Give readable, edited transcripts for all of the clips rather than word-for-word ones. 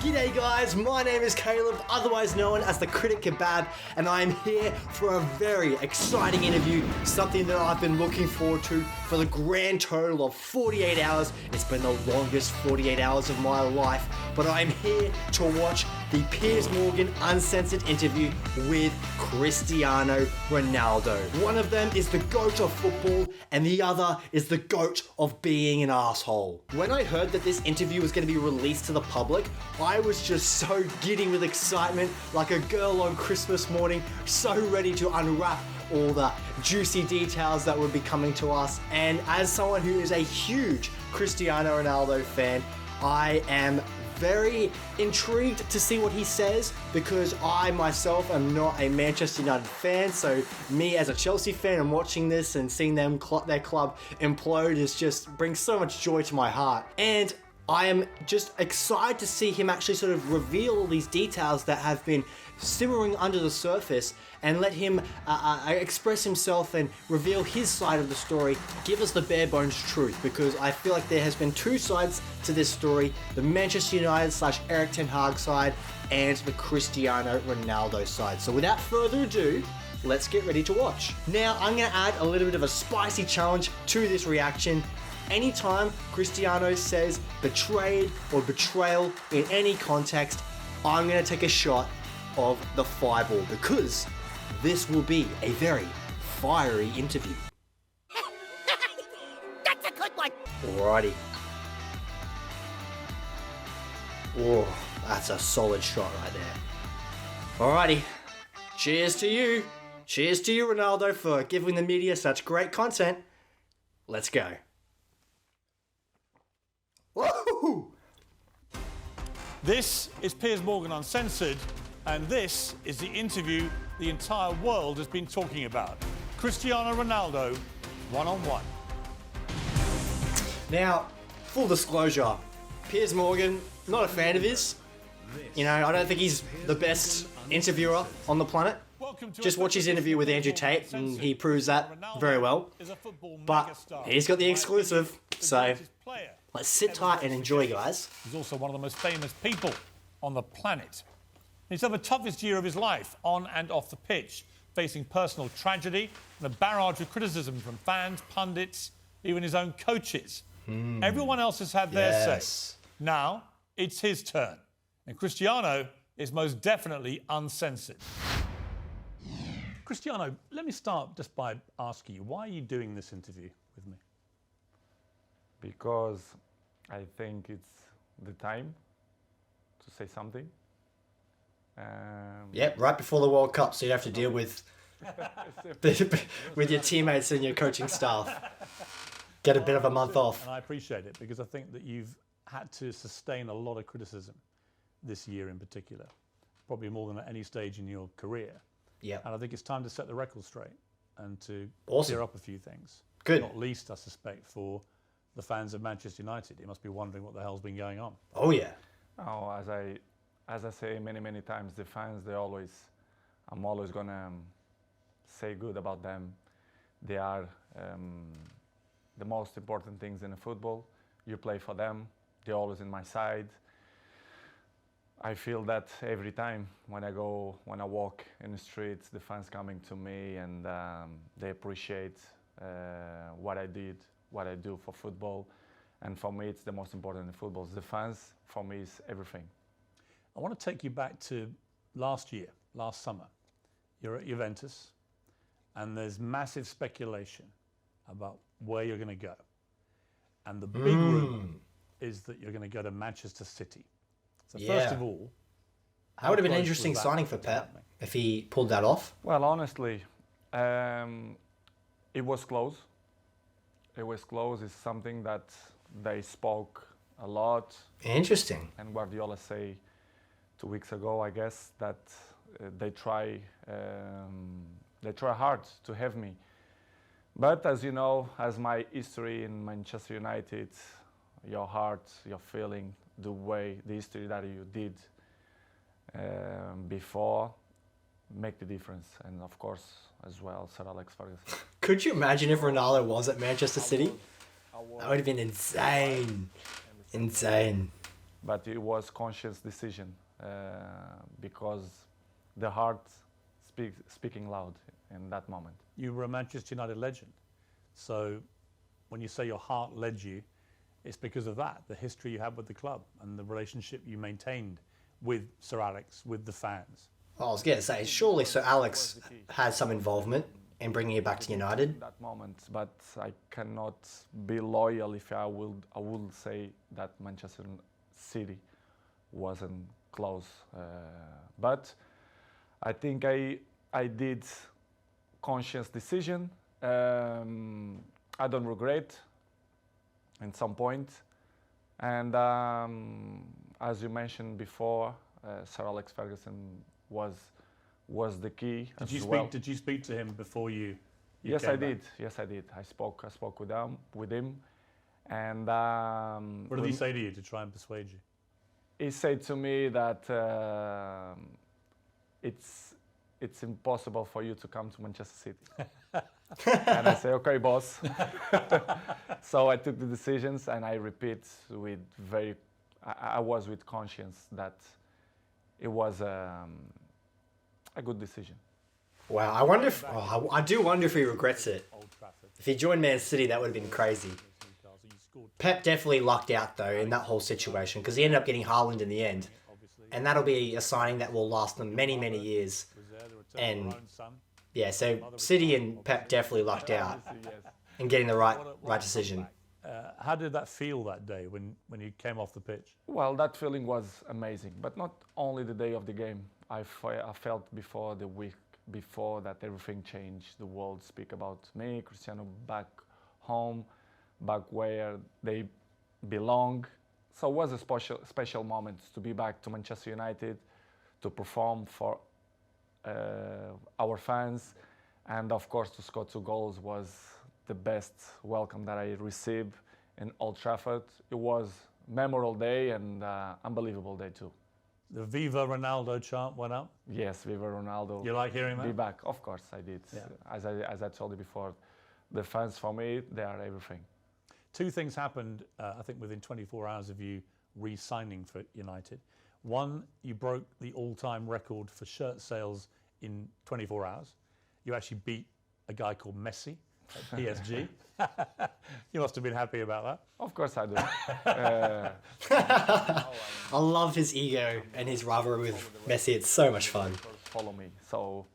G'day guys, my name is Caleb, otherwise known as the Critic Kebab, and I am here for a very exciting interview, something that I've been looking forward to for the grand total of 48 hours. It's been the longest 48 hours of my life, but I'm here to watch the Piers Morgan Uncensored interview with Cristiano Ronaldo. One of them is the GOAT of football, and the other is the GOAT of being an asshole. When I heard that this interview was going to be released to the public, I was just so giddy with excitement, like a girl on Christmas morning, so ready to unwrap all the juicy details that would be coming to us. And as someone who is a huge Cristiano Ronaldo fan, I am very intrigued to see what he says, because I myself am not a Manchester United fan, so me as a Chelsea fan and watching this and seeing them their club implode is just brings so much joy to my heart. And I am just excited to see him actually sort of reveal all these details that have been simmering under the surface, and let him express himself and reveal his side of the story, give us the bare bones truth, because I feel like there has been two sides to this story: the Manchester United / Erik ten Hag side and the Cristiano Ronaldo side. So without further ado, let's get ready to watch. Now I'm going to add a little bit of a spicy challenge to this reaction. Anytime Cristiano says betrayed or betrayal in any context, I'm going to take a shot of the fireball, because this will be a very fiery interview. That's a good one. Alrighty. Oh, that's a solid shot right there. Alrighty. Cheers to you. Cheers to you, Ronaldo, for giving the media such great content. Let's go. Whoa! This is Piers Morgan Uncensored, and this is the interview the entire world has been talking about. Cristiano Ronaldo, one-on-one. Now, full disclosure, Piers Morgan, not a fan of his. You know, I don't think he's the best interviewer on the planet. Just watch his interview with Andrew Tate and he proves that very well. But he's got the exclusive, so let's sit tight and enjoy, guys. He's also one of the most famous people on the planet. He's had the toughest year of his life, on and off the pitch, facing personal tragedy and a barrage of criticism from fans, pundits, even his own coaches. Everyone else has had their say. Now, it's his turn. And Cristiano is most definitely uncensored. Cristiano, let me start just by asking you, why are you doing this interview with me? Because I think it's the time to say something. Yep, right before the World Cup, so you have to deal with with your teammates and your coaching staff. Get a bit of a month off. And I appreciate it, because I think that you've had to sustain a lot of criticism this year in particular, probably more than at any stage in your career. Yeah. And I think it's time to set the record straight and to clear up a few things. Good. Not least, I suspect, for the fans of Manchester United. They must be wondering what the hell's been going on. Oh, yeah. Oh, as I say many times, the fans, I'm always gonna say good about them. They are the most important things in the football. You play for them. They're always in my side. I feel that every time when I walk in the streets, the fans coming to me and they appreciate what I do for football. And for me, it's the most important in football. The fans, for me, is everything. I want to take you back to last summer. You're at Juventus, and there's massive speculation about where you're going to go. And the big rumour is that you're going to go to Manchester City. So first of all, that would have been an interesting signing for Pep if he pulled that off. Well, honestly, it was close. It was close. It's something that they spoke a lot. Interesting. And Guardiola say 2 weeks ago, I guess, that they try hard to have me. But as you know, as my history in Manchester United, your heart, your feeling, the history that you did before make the difference. And of course, as well, Sir Alex Ferguson. Could you imagine if Ronaldo was at Manchester City? That would have been insane. Insane. but it was conscious decision because the heart speaking loud in that moment. You were a Manchester United legend. So when you say your heart led you, it's because of that, the history you had with the club and the relationship you maintained with Sir Alex, with the fans. I was going to say, surely Sir Alex had some involvement in bringing you back to United. That moment, but I cannot be loyal if I will say that Manchester City wasn't close. But I think I did conscious decision. I don't regret at some point. And as you mentioned before, Sir Alex Ferguson was the key. Did you speak to him before you Yes, came I back? did. Yes, I did. I spoke with him, and What did he say to you to try and persuade you? he said to me that it's impossible for you to come to Manchester City. And I say, okay, boss. So I took the decisions, and I repeat with I was with conscience that it was a good decision. Wow, I wonder if I do wonder if he regrets it. Old Trafford. If he joined Man City, that would have been crazy. Newcastle, you scored Pep definitely lucked out though in that whole situation because he ended up getting Haaland in the end, obviously. and that'll be a signing that will last them many years. Was there the return And of our own son. yeah, so City and Pep definitely lucked out Yes. in getting the right What a decision. How did that feel that day when you came off the pitch? Well, that feeling was amazing, but not only the day of the game. I felt before the week before that everything changed. The world speak about me, Cristiano back home, back where they belong. So it was a special moment to be back to Manchester United, to perform for our fans, and of course to score 2 goals was the best welcome that I received in Old Trafford. It was a memorable day and unbelievable day too. The Viva Ronaldo chant went up. Yes, Viva Ronaldo. You like hearing that? Be back. Of course I did. Yeah. As I told you before, the fans for me, they are everything. 2 things happened, I think, within 24 hours of you re-signing for United. One, you broke the all-time record for shirt sales in 24 hours. You actually beat a guy called Messi at PSG. You must have been happy about that. Of course I do. I love his ego and his rivalry with Messi. It's so much fun. Follow me. So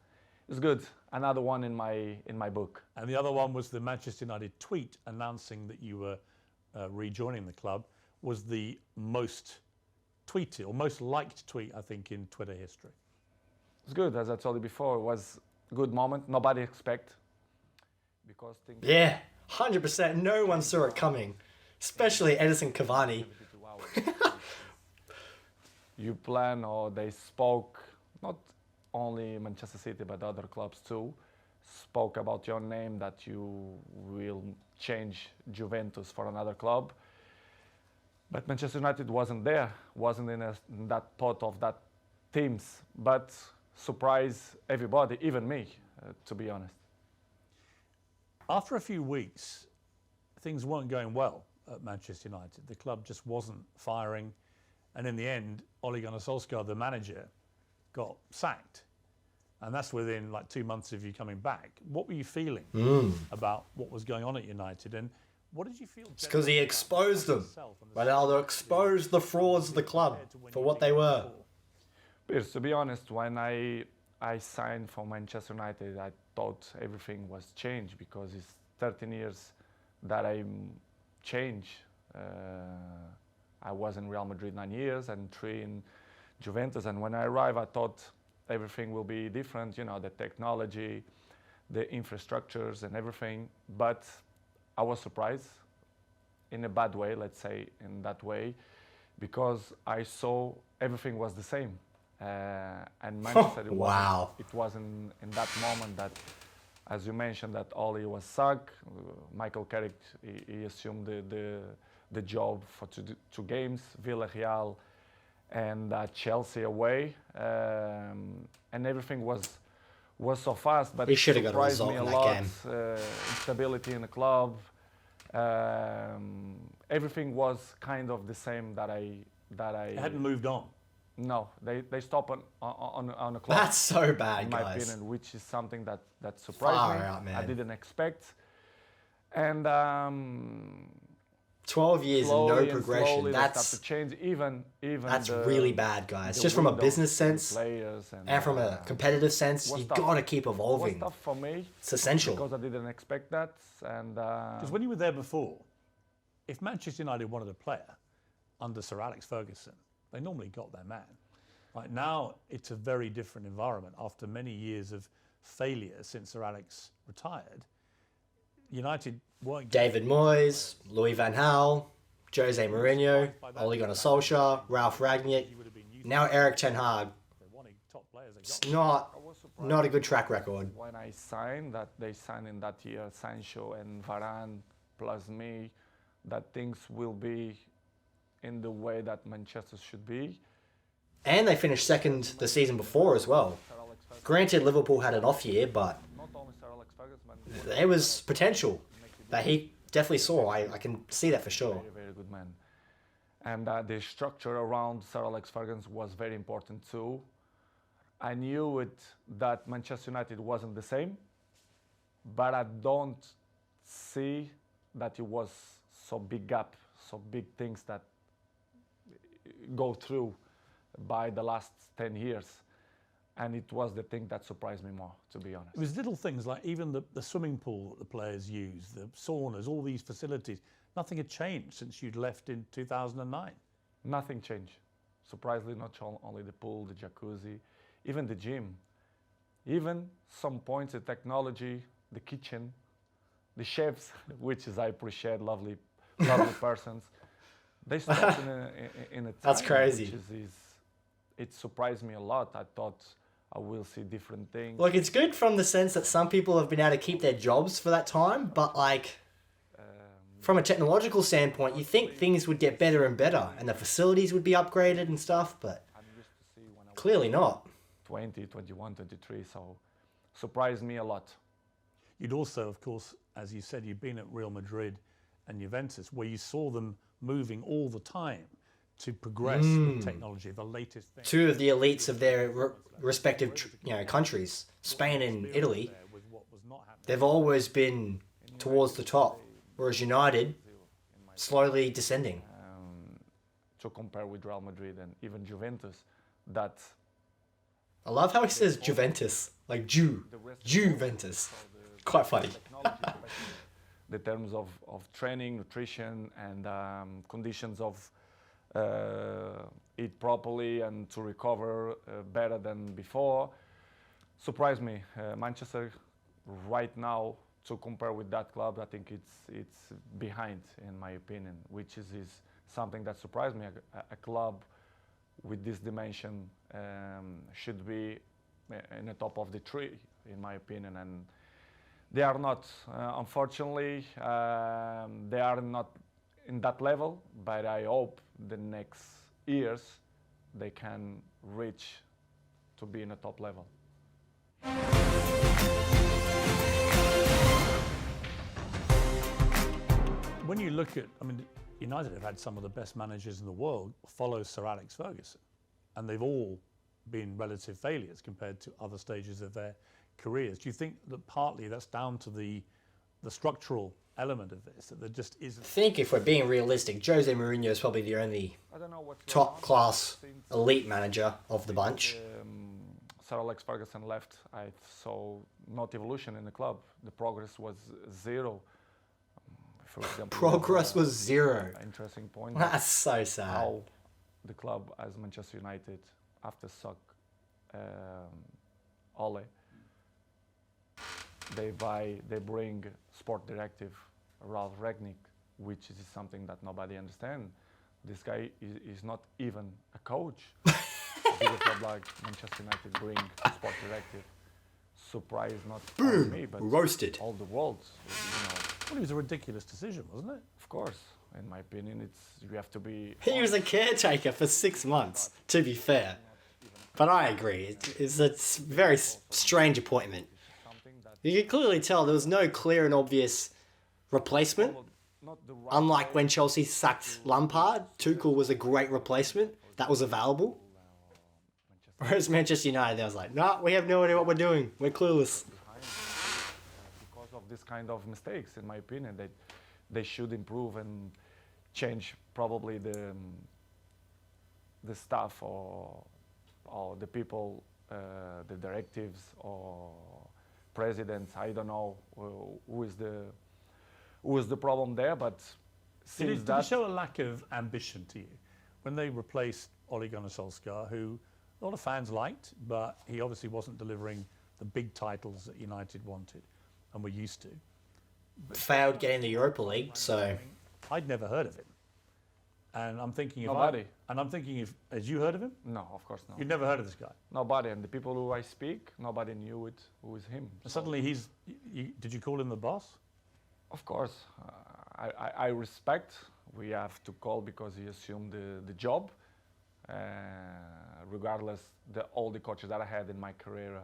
it's good. Another one in my book. And the other one was the Manchester United tweet announcing that you were rejoining the club was the most tweeted or most liked tweet, I think, in Twitter history. It's good. As I told you before, it was a good moment. Nobody expect because things. Yeah, 100%. No one saw it coming, especially Edison Cavani. You plan or they spoke, not only Manchester City but other clubs too, spoke about your name that you will change Juventus for another club. But Manchester United wasn't there, wasn't in that thought of that teams, but surprised everybody, even me, to be honest. After a few weeks, things weren't going well at Manchester United. The club just wasn't firing. And in the end, Ole Gunnar Solskjaer, the manager, got sacked. And that's within like 2 months of you coming back. What were you feeling about what was going on at United? And what did you feel? It's because he exposed them. Ronaldo exposed the frauds of the club for what they were. Piers, to be honest, when I signed for Manchester United, I thought everything was changed because it's 13 years that I changed. I was in Real Madrid 9 years and 3 in Juventus. And when I arrived, I thought everything will be different, you know, the technology, the infrastructures and everything. But I was surprised in a bad way, let's say in that way, because I saw everything was the same. And Manchester, it wasn't in that moment that, as you mentioned, that Oli was sacked. Michael Carrick, he assumed the job for 2 games, Villarreal and Chelsea away, and everything was so fast. But he should have got a surprised result me in a that lot. game. Instability in the club. Everything was kind of the same that I It hadn't moved on. no, they stop on a clock. That's so bad, in my guys. opinion, which is something that surprised Far me. out, man. I didn't expect, and 12 years and no slowly progression. they start That's to change. Even that's the, really bad, guys. the Just from a windows business and sense players and from a competitive sense, was you tough. gotta keep It was evolving. tough for me It's essential. because I didn't expect that, and Because when you were there before, if Manchester United wanted a player under Sir Alex Ferguson, they normally got their man. Right now, it's a very different environment. After many years of failure since Sir Alex retired, United weren't David Moyes, Louis van Gaal, Jose Mourinho, Ole Gunnar Solskjaer, Ralph Rangnick, now Eric Ten Hag. They're wanting top players. They It's got not a good track record. when I signed that they signed in that year Sancho and Varane plus me, that things will be in the way that Manchester should be. And they finished second the season before as well. Sir Alex Ferguson, Granted, Liverpool had an off year, but not only Sir Alex Ferguson, but there was potential that he definitely saw. I can see that for sure. very, very good man. And the structure around Sir Alex Ferguson was very important too. I knew it that Manchester United wasn't the same, but I don't see that it was so big gap, so big things that go through by the last 10 years. And it was the thing that surprised me more, to be honest. It was little things like even the swimming pool that the players use, the saunas, all these facilities. Nothing had changed since you'd left in 2009. Nothing changed. Surprisingly, not only the pool, the jacuzzi, even the gym. Even some points, the technology, the kitchen, the chefs, which is I appreciate, lovely persons. They stopped in a time. That's crazy. Which it surprised me a lot. I thought I will see different things. Look, it's good from the sense that some people have been able to keep their jobs for that time, but like from a technological standpoint, you think things would get better and better and the facilities would be upgraded and stuff, but I'm used to see when I was clearly not. 20, 21, 23, so surprised me a lot. You'd also, of course, as you said, you'd been at Real Madrid and Juventus, where you saw them moving all the time to progress with technology, the latest thing. Two of the elites of their respective countries, Spain and Italy, With what was not happening. they've always been towards the top, whereas United slowly descending. To compare with Real Madrid and even Juventus, that I love how he says Juventus, like Juventus. Quite funny. the terms of training, nutrition, and conditions of eat properly and to recover better than before surprised me. Manchester right now, to compare with that club, I think it's behind, in my opinion, which is something that surprised me. A club with this dimension should be in the top of the tree, in my opinion, and they are not. Unfortunately, they are not in that level, but I hope the next years they can reach to be in a top level. When you look at, United have had some of the best managers in the world follow Sir Alex Ferguson, and they've all been relative failures compared to other stages of their careers. Do you think that partly that's down to the structural element of this, that there just isn't? I think if we're being realistic, Jose Mourinho is probably the only I don't know what's top class elite manager of the bunch. Sir Alex Ferguson left, I saw not evolution in the club. The progress was zero. For example, Progress was zero. interesting point. That's so sad. How the club, as Manchester United, after Ole, they bring sport directive Ralph Rangnick, which is something that nobody understands. This guy is not even a coach. Big club like Manchester United bring sport directive. Surprise not only me, but Roasted. all the world. Well, it was a ridiculous decision, wasn't it? Of course, in my opinion, you have to be. He was a caretaker for 6 months, to be fair. But I agree. It's a very strange appointment. Something that You could clearly tell there was no clear and obvious replacement. not the right Unlike way. when Chelsea sacked Lampard, Tuchel was a great replacement that was available. Whereas Manchester United, they was like, nah, we have no idea what we're doing. We're clueless. Because of this kind of mistakes, in my opinion, they should improve and change probably the staff or the people, the directives or presidents. I don't know who is the problem there, but since Did it show a lack of ambition to you when they replaced Ole Gunnar Solskjaer, who a lot of fans liked, but he obviously wasn't delivering the big titles that United wanted and were used to? Failed getting the Europa League, so... I'd never heard of him. And I'm thinking Nobody. Had you heard of him? No, of course not. You'd never heard of this guy? Nobody, and the people who I speak, nobody knew it. Who is him? And suddenly did you call him the boss? Of course, I respect. We have to call because he assumed the job. Regardless, all the coaches that I had in my career.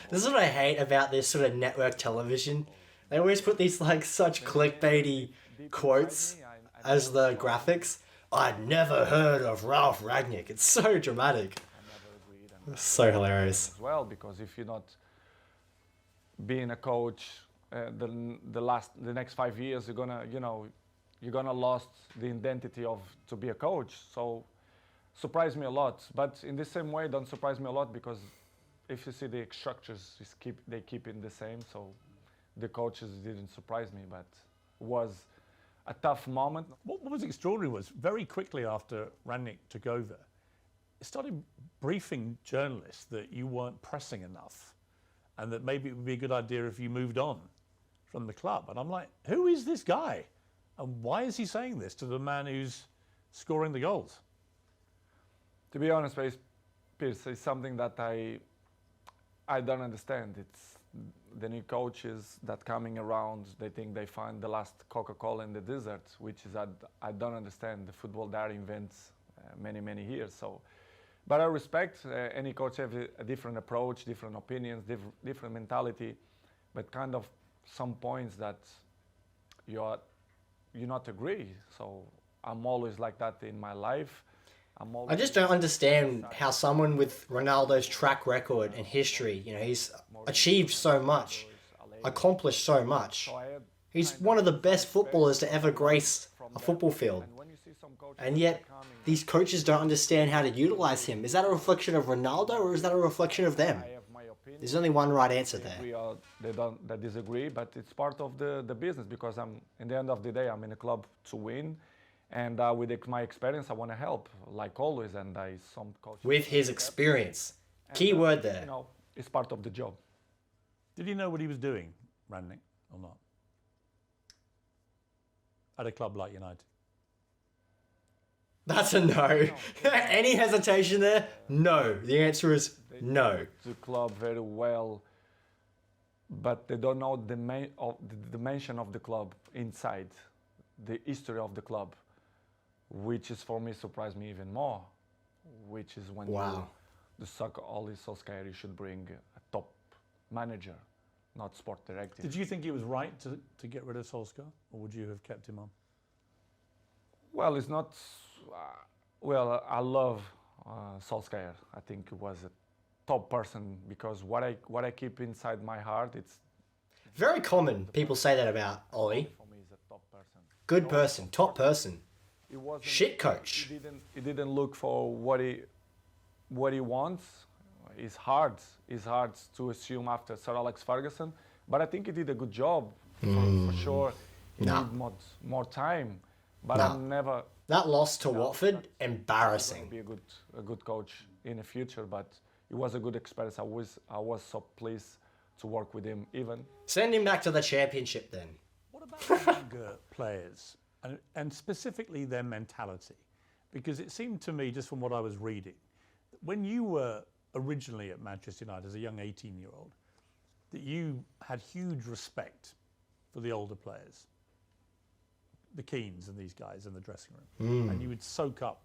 This is what I hate about this sort of network television. They always put these like such clickbaity quotes as the graphics. I'd never heard of Ralph Rangnick. It's so dramatic. It's so hilarious. As well, because if you're not being a coach, the next 5 years, you're gonna lost the identity of to be a coach. So surprised me a lot. But in the same way, don't surprise me a lot because if you see the structures, they keep it the same. So the coaches didn't surprise me, but was a tough moment. What was extraordinary was very quickly after Rangnick took over, it started briefing journalists that you weren't pressing enough and that maybe it would be a good idea if you moved on from the club. And I'm like, who is this guy? And why is he saying this to the man who's scoring the goals? To be honest, Piers, it's something that I don't understand. It's the new coaches that coming around, they think they find the last Coca-Cola in the desert, which is I don't understand. The football that invents many years. So, but I respect any coach have a different approach, different opinions, different mentality, but kind of some points that you not agree. So I'm always like that in my life. I just don't understand how someone with Ronaldo's track record and history, he's achieved so much, accomplished so much. He's one of the best footballers to ever grace a football field. And yet, these coaches don't understand how to utilize him. Is that a reflection of Ronaldo or is that a reflection of them? There's only one right answer there. They disagree, but it's part of the business because in the end of the day, I'm in a club to win. And with my experience, I want to help, like always. And some coaches. With his experience. Key word there. It's part of the job. Did he know what he was doing, Rangnick, or not? At a club like United? That's a no. Any hesitation there? No. The answer is no. The club very well, but they don't know the dimension of the club inside, the history of the club, which is for me surprised me even more. Which is when the soccer Ole Solskjaer, you should bring a top manager, not sport director. Did you think it was right to get rid of Solskjaer, or would you have kept him on? Well, it's not. I love Solskjaer. I think he was a top person because what I keep inside my heart, it's very common. People say that about Ole. For me, he's a top person. Good person, top person. Shit coach. He didn't look for what he wants. It's hard to assume after Sir Alex Ferguson, but I think he did a good job for sure. He need more time, but I'm never. That loss to Watford, embarrassing. Be a good coach in the future, but it was a good experience. I was so pleased to work with him. Even send him back to the championship then. What about the younger players and specifically their mentality? Because it seemed to me, just from what I was reading, when you were originally at Manchester United as a young 18-year-old, that you had huge respect for the older players, the Keanes and these guys in the dressing room, and you would soak up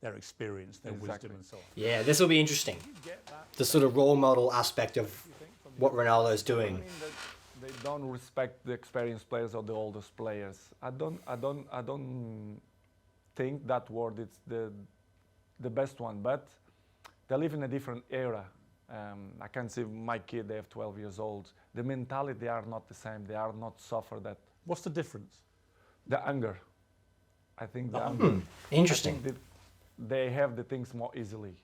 their experience, their wisdom and so on. Yeah, this will be interesting. The sort of role model aspect of what Ronaldo's doing. they don't respect the experienced players or the oldest players. I don't think that word is the best one, but they live in a different era. I can see my kid, they have 12 years old. The mentality, they are not the same. They are not suffer that. What's the difference? The anger. I think the hunger. anger. Interesting. I think that they have the things more easily.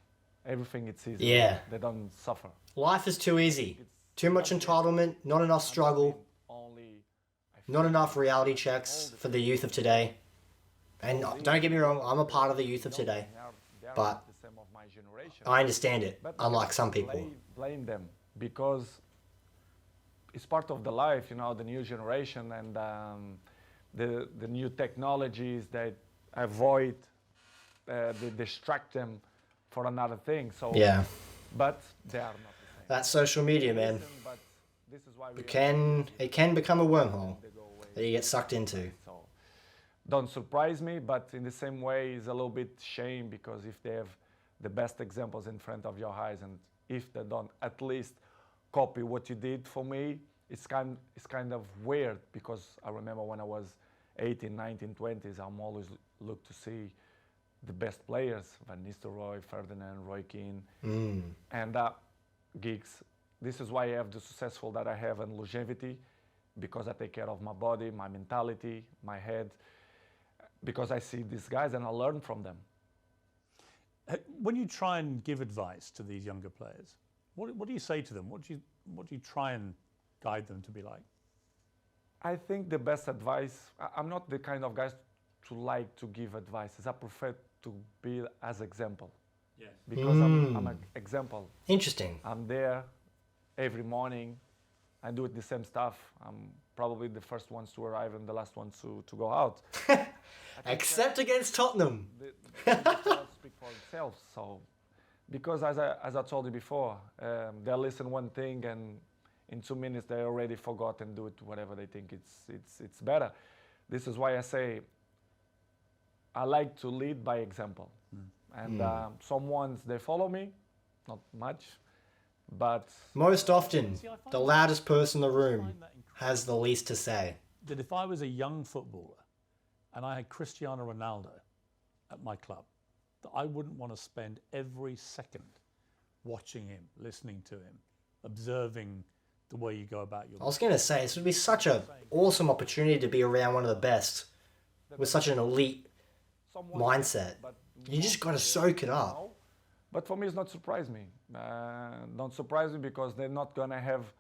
Everything it's easy. Yeah. They don't suffer. Life is too easy. Too much entitlement, not enough struggle, not enough reality checks for the youth of today. And don't get me wrong, I'm a part of the youth of today. But I understand it, unlike some people. Blame them because it's part of the life, you know, the new generation and the new technologies that avoid, they distract them for another thing. So Yeah. But they are not the same. That's social media, man. But this is why It can become a wormhole that you get sucked into. So don't surprise me, but in the same way, it's a little bit shame because if they have the best examples in front of your eyes and if they don't at least copy what you did for me, it's kind of weird because I remember when I was 18, 19, 20s, I'm always look to see the best players, Van Nistelrooy, Ferdinand, Roy Keane, and gigs. This is why I have the successful that I have and longevity, because I take care of my body, my mentality, my head, because I see these guys and I learn from them. When you try and give advice to these younger players, what do you say to them? What do you try and guide them to be like? I think the best advice, I'm not the kind of guy to like to give advices. I prefer to be as example. Yes. Because I'm an example. Interesting. I'm there every morning. I do the same stuff. I'm probably the first ones to arrive and the last ones to go out. Except against Tottenham. The results speak for itself. So, because as I told you before, they listen one thing and in 2 minutes they already forgot and do it whatever they think it's better. This is why I say I like to lead by example. And some ones they follow me, not much, but Most often, the loudest person in the room has the least to say. That if I was a young footballer and I had Cristiano Ronaldo at my club, that I wouldn't want to spend every second watching him, listening to him, observing the way you go about your I was going to say, this would be such an awesome opportunity to be around one of the best with such an elite mindset. You just got to soak it up. But for me, it's not surprise me. Don't surprise me because they're not gonna have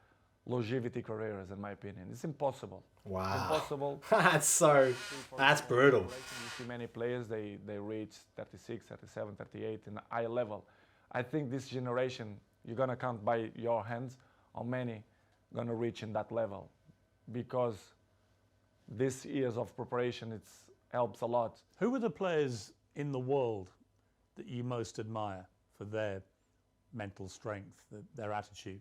longevity careers, in my opinion. It's impossible. Wow. Impossible. That's brutal. You see many players, they reach 36, 37, 38 in a high level. I think this generation, you're gonna count by your hands how many gonna reach in that level, because this years of preparation, it helps a lot. Who are the players in the world that you most admire for their mental strength, their attitude?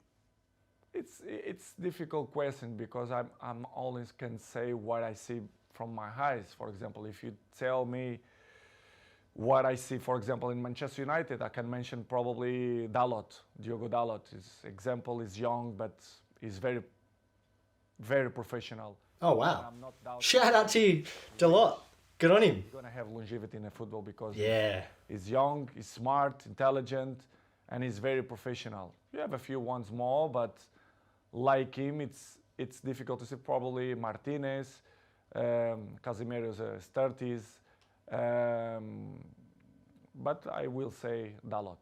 It's difficult question because I'm always can say what I see from my eyes. For example, if you tell me what I see, for example, in Manchester United, I can mention probably Dalot, Diogo Dalot. His example is young, but he's very, very professional. Oh, wow. Shout out to you, Dalot. Good on him. He's going to have longevity in the football because he's young, he's smart, intelligent, and he's very professional. You have a few ones more, but like him, it's difficult to see. Probably Martinez, Casemiro's 30s, but I will say Dalot.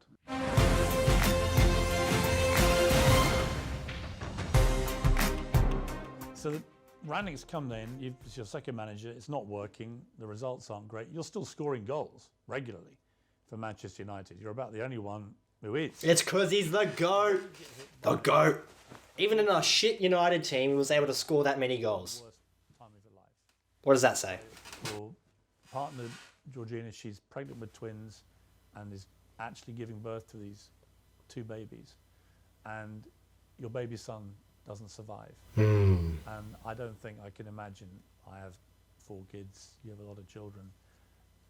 So Rangnick's come then, it's your second manager, it's not working, the results aren't great. You're still scoring goals regularly for Manchester United. You're about the only one who is. It's because he's the GOAT. The GOAT. Even in a shit United team, he was able to score that many goals. Worst time of your life. What does that say? Your partner, Georgina, she's pregnant with twins and is actually giving birth to these 2 babies. And your baby son doesn't survive. And I don't think I can imagine. I have 4 kids, you have a lot of children.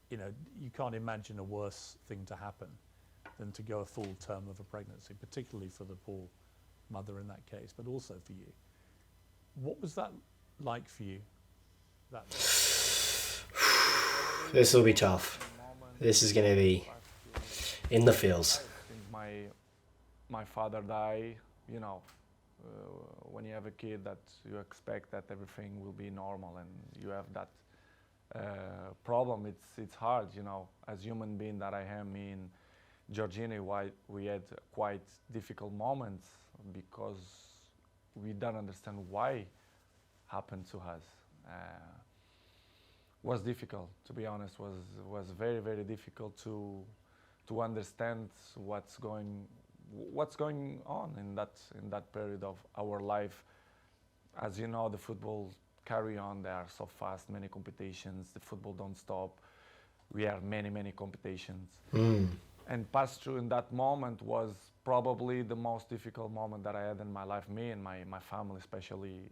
You know, you can't imagine a worse thing to happen than to go a full term of a pregnancy, particularly for the poor mother in that case, but also for you. What was that like for you? That This will be tough. This is going to be in the feels. Since my father died, you know, when you have a kid that you expect that everything will be normal and you have that problem, it's hard, you know, as human being that I am, me and Georgina, we had quite difficult moments because we don't understand why happened to us. Was difficult, to be honest, was very, very difficult to understand what's going on in that period of our life. As you know, the football carry on, they are so fast, many competitions, the football don't stop. We have many competitions. And pass through in that moment was probably the most difficult moment that I had in my life, me and my family, especially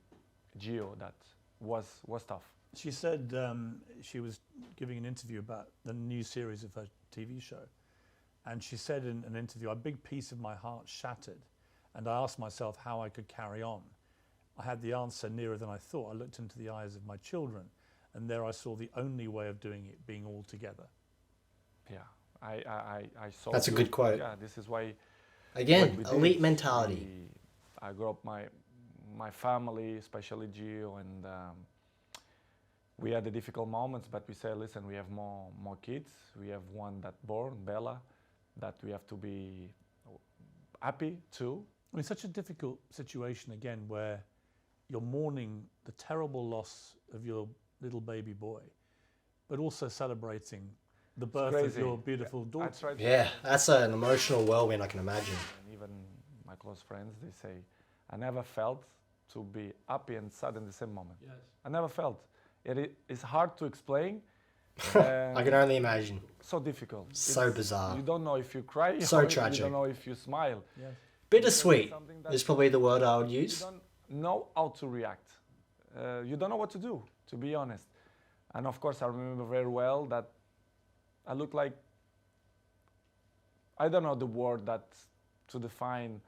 Gio, that was tough. she said she was giving an interview about the new series of her TV show, and she said in an interview, "A big piece of my heart shattered, and I asked myself how I could carry on. I had the answer nearer than I thought. I looked into the eyes of my children, and there I saw the only way of doing it being all together." Yeah, I saw. That's a good quote. Yeah, this is why. Again, what we elite did, mentality. I grew up my family, especially Gio, and we had the difficult moments. But we said, listen, we have more kids. We have one that born, Bella, that we have to be happy too. I mean, such a difficult situation again, where you're mourning the terrible loss of your little baby boy, but also celebrating the birth of your beautiful daughter. Yeah, that's an emotional whirlwind, I can imagine. And even my close friends, they say, I never felt to be happy and sad in the same moment. Yes. I never felt. It's hard to explain. I can only imagine. So difficult. So bizarre. You don't know if you cry So or tragic. you don't know if you smile. Yes. Bittersweet is probably the word I would You use. don't know how to react. You don't know what to do, to be honest. And of course, I remember very well that I look like, I don't know the word that to define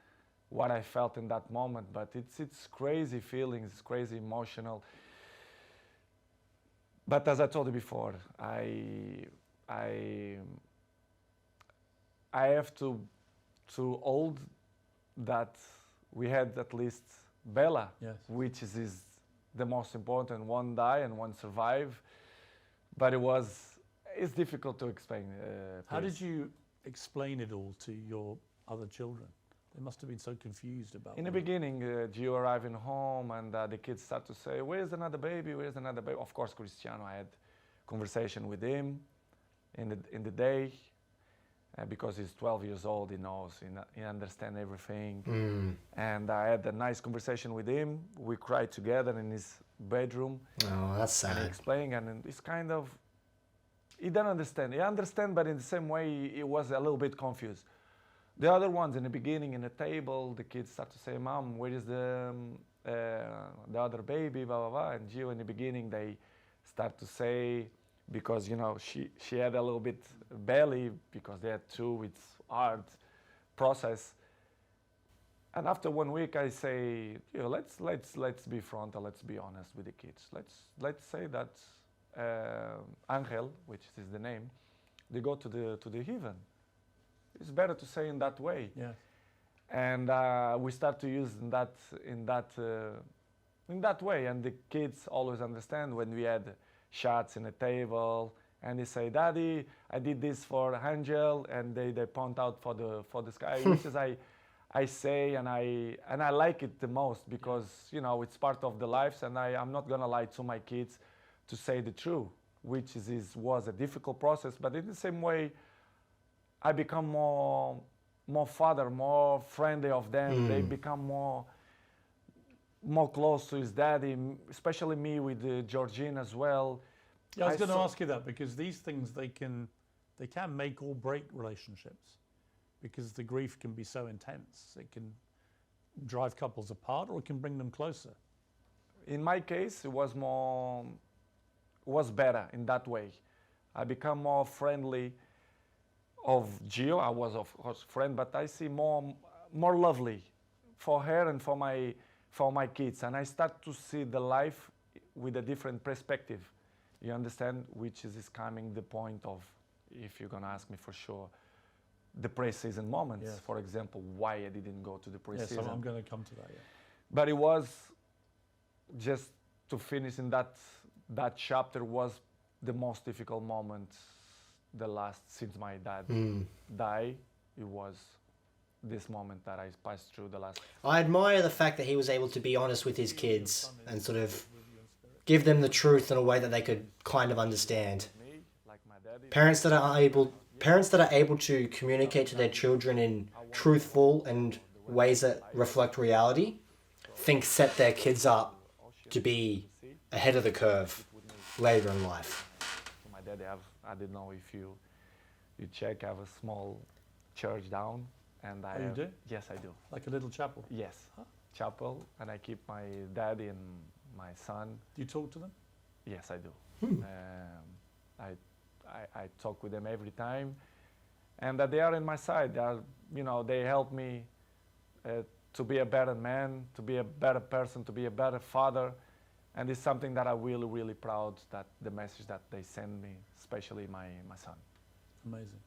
what I felt in that moment, but it's crazy feelings, it's crazy emotional. But as I told you before, I have to hold that we had at least Bella, Yes. which is the most important. One die and one survive, but it's difficult to explain. How Piers. did you explain it all to your other children? They must have been so confused about In the beginning, Gio arriving home and the kids start to say, where's another baby, where's another baby? Of course, Cristiano, I had conversation with him in the day, because he's 12 years old, he knows, he understands everything. And I had a nice conversation with him. We cried together in his bedroom. Oh, that's And he sad. explained, and it's kind of, he didn't understand. He understand, but in the same way, he was a little bit confused. The other ones in the beginning, in the table, the kids start to say, Mom, where is the other baby, blah, blah, blah. And Gio, in the beginning, they start to say, because, you know, she had a little bit belly, because they had two, it's hard process. And after 1 week, I say, you know, let's be frontal, let's be honest with the kids. Let's say that Angel, which is the name, they go to the heaven. It's better to say in that way. Yeah. And we start to use in that way. And the kids always understand when we had shots in the table, and they say, Daddy, I did this for Angel, and they point out for the sky, which is I say, and I like it the most, because you know it's part of the lives, and I'm not gonna lie to my kids to say the truth, which was a difficult process. But in the same way, I become more father, more friendly of them. They become more close to his daddy, especially me with Georgine as well. Yeah, I was going to ask you that, because these things, they can make or break relationships, because the grief can be so intense. It can drive couples apart, or it can bring them closer. In my case, it was better in that way. I become more friendly of Gio. I was of course friend, but I see more lovely for her and for my for my kids, and I start to see the life with a different perspective. You understand, which is coming the point of, if you're gonna ask me for sure, the pre-season moments. Yes. For example, why I didn't go to the pre-season. Yes, I'm going to come to that. Yeah. But it was just to finish in that chapter was the most difficult moment, the last since my dad died. It was this moment that I passed through the last. I admire the fact that he was able to be honest with his kids and sort of give them the truth in a way that they could kind of understand. Parents that are able to communicate to their children in truthful and ways that reflect reality, think set their kids up to be ahead of the curve later in life. My dad, I don't know if you check, I have a small church down, and I. Oh, you do? Yes, I do. Like a little chapel? Yes, chapel, and I keep my dad and my son. Do you talk to them? Yes, I do. I talk with them every time, and that they are in my side. They are, they help me to be a better man, to be a better person, to be a better father, and it's something that I'm really, really proud that the message that they send me, especially my son. Amazing.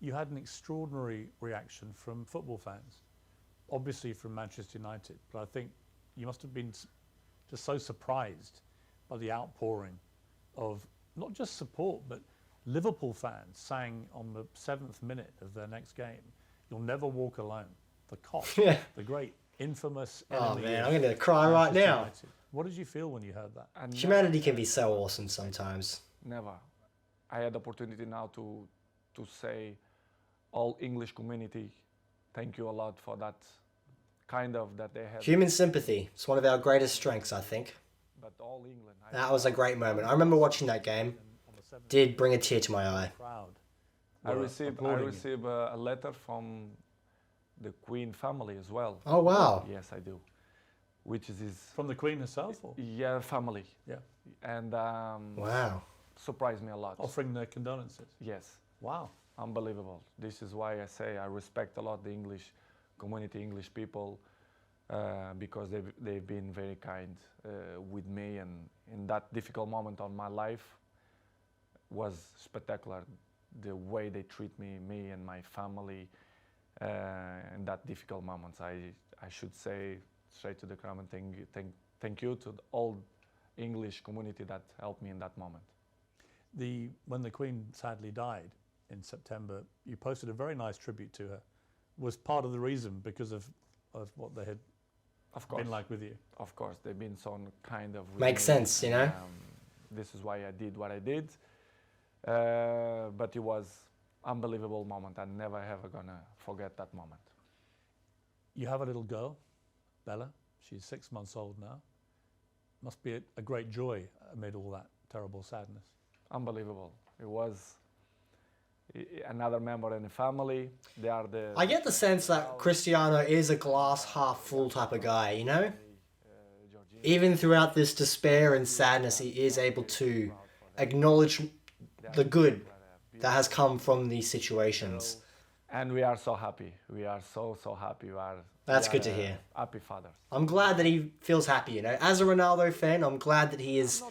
You had an extraordinary reaction from football fans, obviously from Manchester United, but I think you must have been just so surprised by the outpouring of not just support, but Liverpool fans sang on the 7th minute of their next game, "You'll never walk alone." The cop, the great, infamous enemy. Oh man, I'm going to cry right now. United. What did you feel when you heard that? And Humanity can be so awesome sometimes. never. I had the opportunity now to say, all English community, thank you a lot for that kind of that they had. Human sympathy. It's one of our greatest strengths, I think. But all England. That was a great moment. I remember watching that game. Did bring a tear to my eye. Proud. I received a letter from the Queen family as well. Oh wow. Yes, I do. Which is his. From the Queen herself? Or? Yeah, family. Yeah. And Wow. surprised me a lot. Offering their condolences. Yes. Wow. Unbelievable. This is why I say I respect a lot the English community, English people, because they've been very kind with me, and in that difficult moment on my life was spectacular. The way they treat me and my family in that difficult moments. I should say straight to the crowd and thank you to the all English community that helped me in that moment. When the Queen sadly died in September, you posted a very nice tribute to her. Was part of the reason because of what they had been like with you? Of course, they've been so kind of. Makes sense, you know. This is why I did what I did. But it was unbelievable moment. I'm never ever gonna forget that moment. You have a little girl, Bella. She's 6 months old now. Must be a great joy amid all that terrible sadness. Unbelievable. It was another member in the family. They are the. I get the sense that Cristiano is a glass half full type of guy, you know? Even throughout this despair and sadness, he is able to acknowledge the good that has come from these situations. And we are so happy. We are so happy. That's good to hear. Happy fathers. I'm glad that he feels happy, you know. As a Ronaldo fan, I'm glad that he is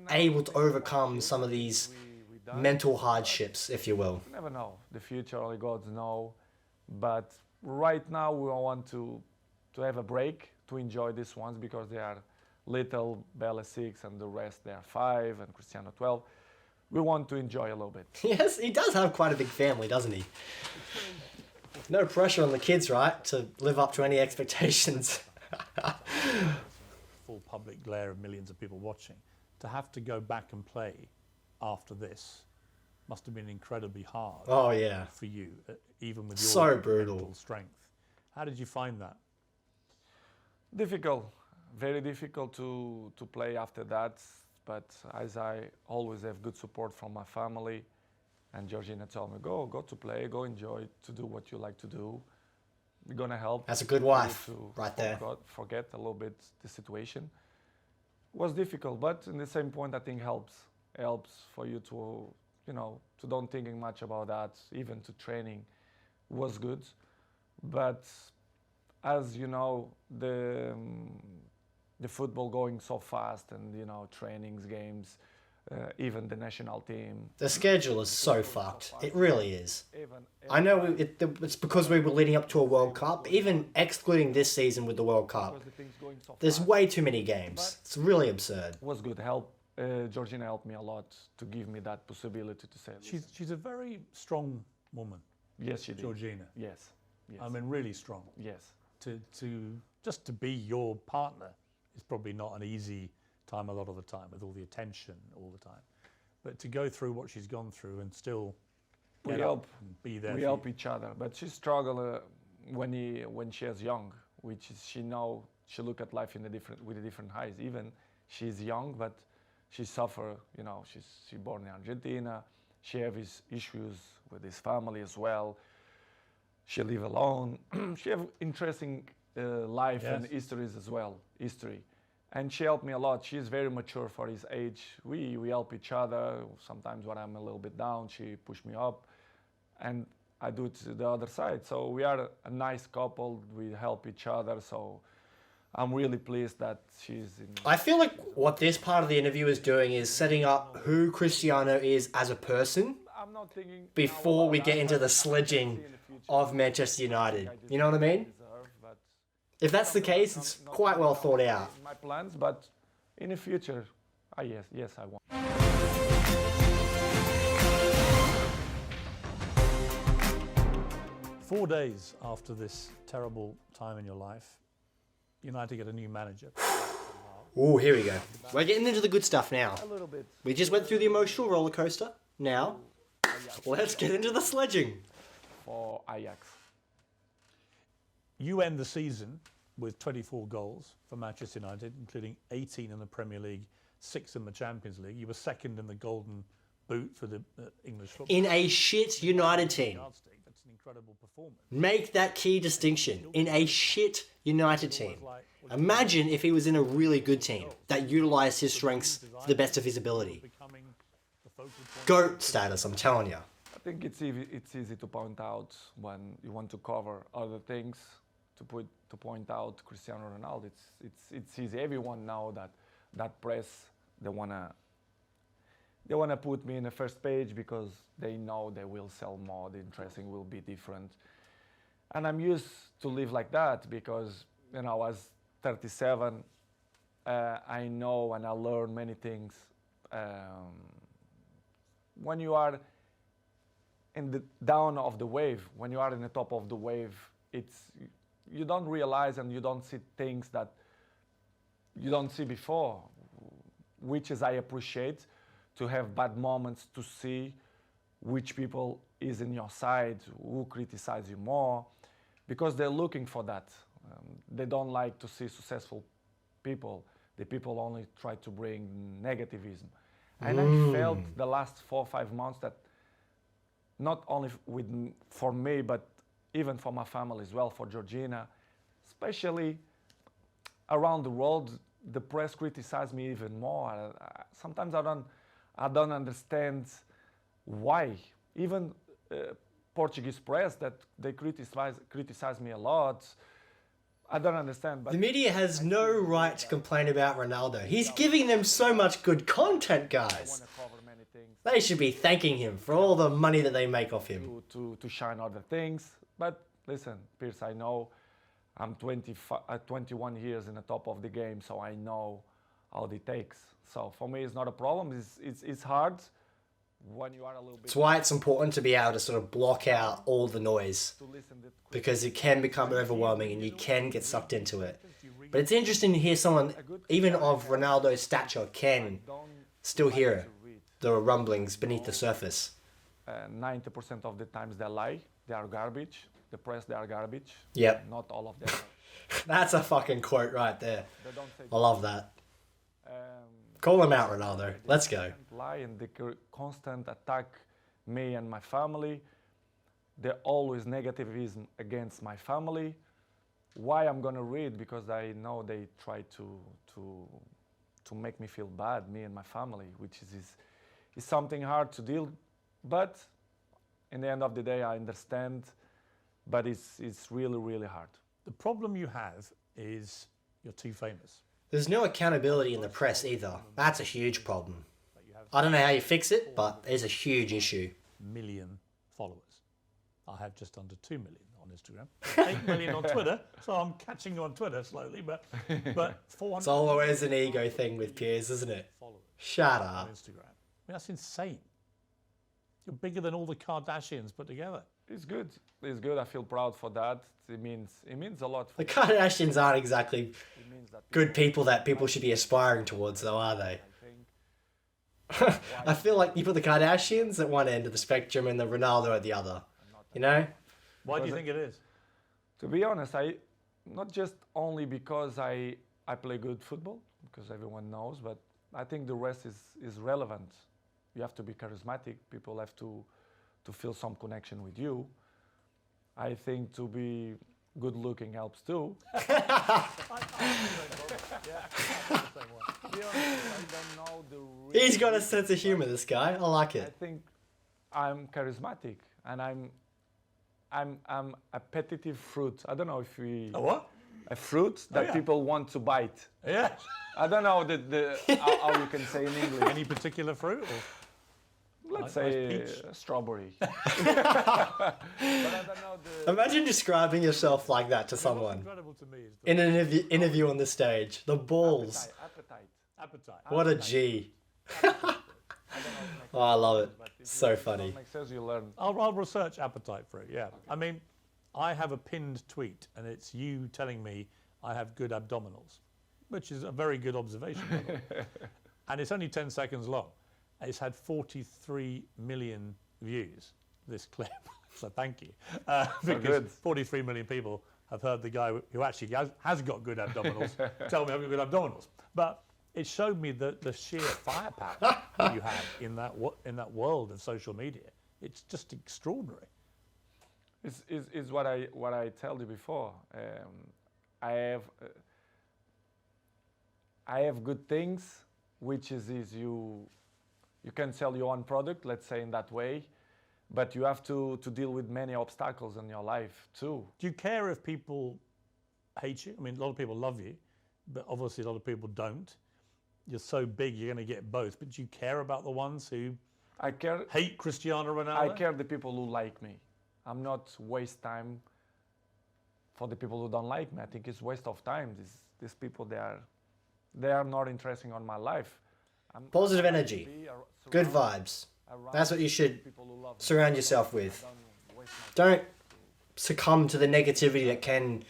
able to overcome some of these mental hardships, if you will. You never know. The future, only God knows. But right now, we want to have a break, to enjoy these ones, because they are little, Bella 6, and the rest, they are 5, and Cristiano 12. We want to enjoy a little bit. Yes, he does have quite a big family, doesn't he? No pressure on the kids, right, to live up to any expectations. Full public glare of millions of people watching. To have to go back and play after this must have been incredibly hard. Oh, yeah. For you, even with your So brutal. mental strength. How did you find that? Difficult, very difficult to play after that. But as I always have good support from my family, and Georgina told me, go to play, go enjoy, to do what you like to do. We're gonna help. That's a good wife, right there. Forget a little bit the situation. It was difficult, but in the same point, I think helps for you to, to don't thinking much about that. Even to training was good, but as you know, the football going so fast, and you know, trainings, games, even the national team. The schedule is so fucked. It really is. I know it's because we were leading up to a World Cup. Even excluding this season with the World Cup, there's way too many games. It's really absurd. Was good help. Georgina helped me a lot to give me that possibility to say. She's a very strong woman. Yes, she did. Georgina. Yes. Yes. I mean, really strong. Yes. To be your partner is probably not an easy time a lot of the time, with all the attention all the time. But to go through what she's gone through and still get up and be there. We help each other. But she struggled when she was young, which is she look at life with a different eyes. Even she's young, but she suffer. You know, she born in Argentina. She have his issues with his family as well. She live alone. She have interesting life and histories as well. And she helped me a lot. She's very mature for his age. We help each other. Sometimes when I'm a little bit down, she push me up, and I do it to the other side. So we are a nice couple. We help each other. So I'm really pleased that she's in. I feel like what this part of the interview is doing is setting up who Cristiano is as a person I'm not thinking before we get into the sledging of Manchester United. You know what I mean? If that's the case, it's quite well thought out. My plans, but in the future, yes, I want. 4 days after this terrible time in your life, United get a new manager. Oh, here we go. We're getting into the good stuff now. A little bit. We just went through the emotional roller coaster. Now, let's get into the sledging. For Ajax. You end the season with 24 goals for Manchester United, including 18 in the Premier League, 6 in the Champions League. You were second in the Golden Boot for the English football. In a shit United team. That's an incredible performance. Make that key distinction. In a shit United team. Imagine if he was in a really good team that utilised his strengths to the best of his ability. GOAT status, I'm telling you. I think it's easy to point out when you want to cover other things, to point out Cristiano Ronaldo. It's easy. Everyone know that press they wanna put me in the first page because they know they will sell more. The interesting will be different, and I'm used to live like that because you know I was 37. I know and I learn many things. When you are in the down of the wave, when you are in the top of the wave, you don't realize and you don't see things that you don't see before, which is I appreciate to have bad moments to see which people is in your side, who criticize you more, because they're looking for that. They don't like to see successful people. The people only try to bring negativism. And I felt the last 4 or 5 months that not only for me, but even for my family as well, for Georgina, especially around the world, the press criticize me even more. Sometimes I don't understand why. Even Portuguese press that they criticize me a lot. I don't understand. But the media has no right to complain about Ronaldo. He's giving them so much good content, guys. They should be thanking him for all the money that they make off him. To shine other things. But listen, Piers, I know I'm 21 years in the top of the game, so I know how it takes. So for me, it's not a problem. It's hard when you are a little bit. That's why it's important to be able to sort of block out all the noise, because it can become overwhelming and you can get sucked into it. But it's interesting to hear someone, even of Ronaldo's stature, can still hear the rumblings beneath the surface. 90% of the times they lie. They are garbage. The press, they are garbage. Yep. Not all of them. That's a fucking quote right there. I love that. Um, Call him out, Ronaldo. Let's go. Lie and they constant attack me and my family. They're always negativism against my family. Why I'm gonna read? Because I know they try to make me feel bad, me and my family, which is something hard to deal. But in the end of the day, I understand. But it's really, really hard. The problem you have is you're too famous. There's no accountability in the press either. That's a huge problem. I don't know how you fix it, but it's a huge issue. Million followers. I have just under 2 million on Instagram. 8 million on Twitter, so I'm catching you on Twitter slowly, but 400. It's always an ego thing with Piers, isn't it? followers Shut on up. Instagram. I mean, that's insane. You're bigger than all the Kardashians put together. It's good. It's good. I feel proud for that. It means a lot. The Kardashians aren't exactly It means that good people that people should be aspiring towards, though, are they? I think I feel like you put the Kardashians at one end of the spectrum and the Ronaldo at the other. You know? Why do you think it is? to be honest, I not just only because I play good football, because everyone knows, but I think the rest is relevant. You have to be charismatic. People have to feel some connection with you. I think to be good looking helps too. He's got a sense of humor, this guy. I like I it. think I'm charismatic and I'm a appetitive fruit. I don't know if we A what? a fruit that yeah. people want to bite. Yeah. I don't know how you can say in English. Any particular fruit? Or? Let's Nice say peach. strawberry. But I don't know the. Imagine describing yourself like that to What's someone incredible to me is the in an interview on the stage. The balls. Appetite. appetite. What a G. Oh, I love it. So funny. Makes sense. You learn. I'll research appetite fruit, yeah. I mean, I have a pinned tweet, and it's you telling me I have good abdominals, which is a very good observation, by the way. And it's only 10 seconds long. It's had 43 million views, this clip. So thank you. Because good. 43 million people have heard the guy who actually has got good abdominals tell me I've got good abdominals. But it showed me the sheer firepower that you have in that world of social media. It's just extraordinary. Is what I told you before. I have good things, which is you can sell your own product, let's say in that way, but you have to deal with many obstacles in your life too. Do you care if people hate you? I mean, a lot of people love you, but obviously a lot of people don't. You're so big, you're going to get both. But do you care about the ones who I care. hate Cristiano Ronaldo? I care the people who like me. I'm not waste time for the people who don't like me. I think it's waste of time. These people they are not interesting on my life. Positive energy. Good vibes. That's what you should surround yourself with. Don't succumb to the negativity that can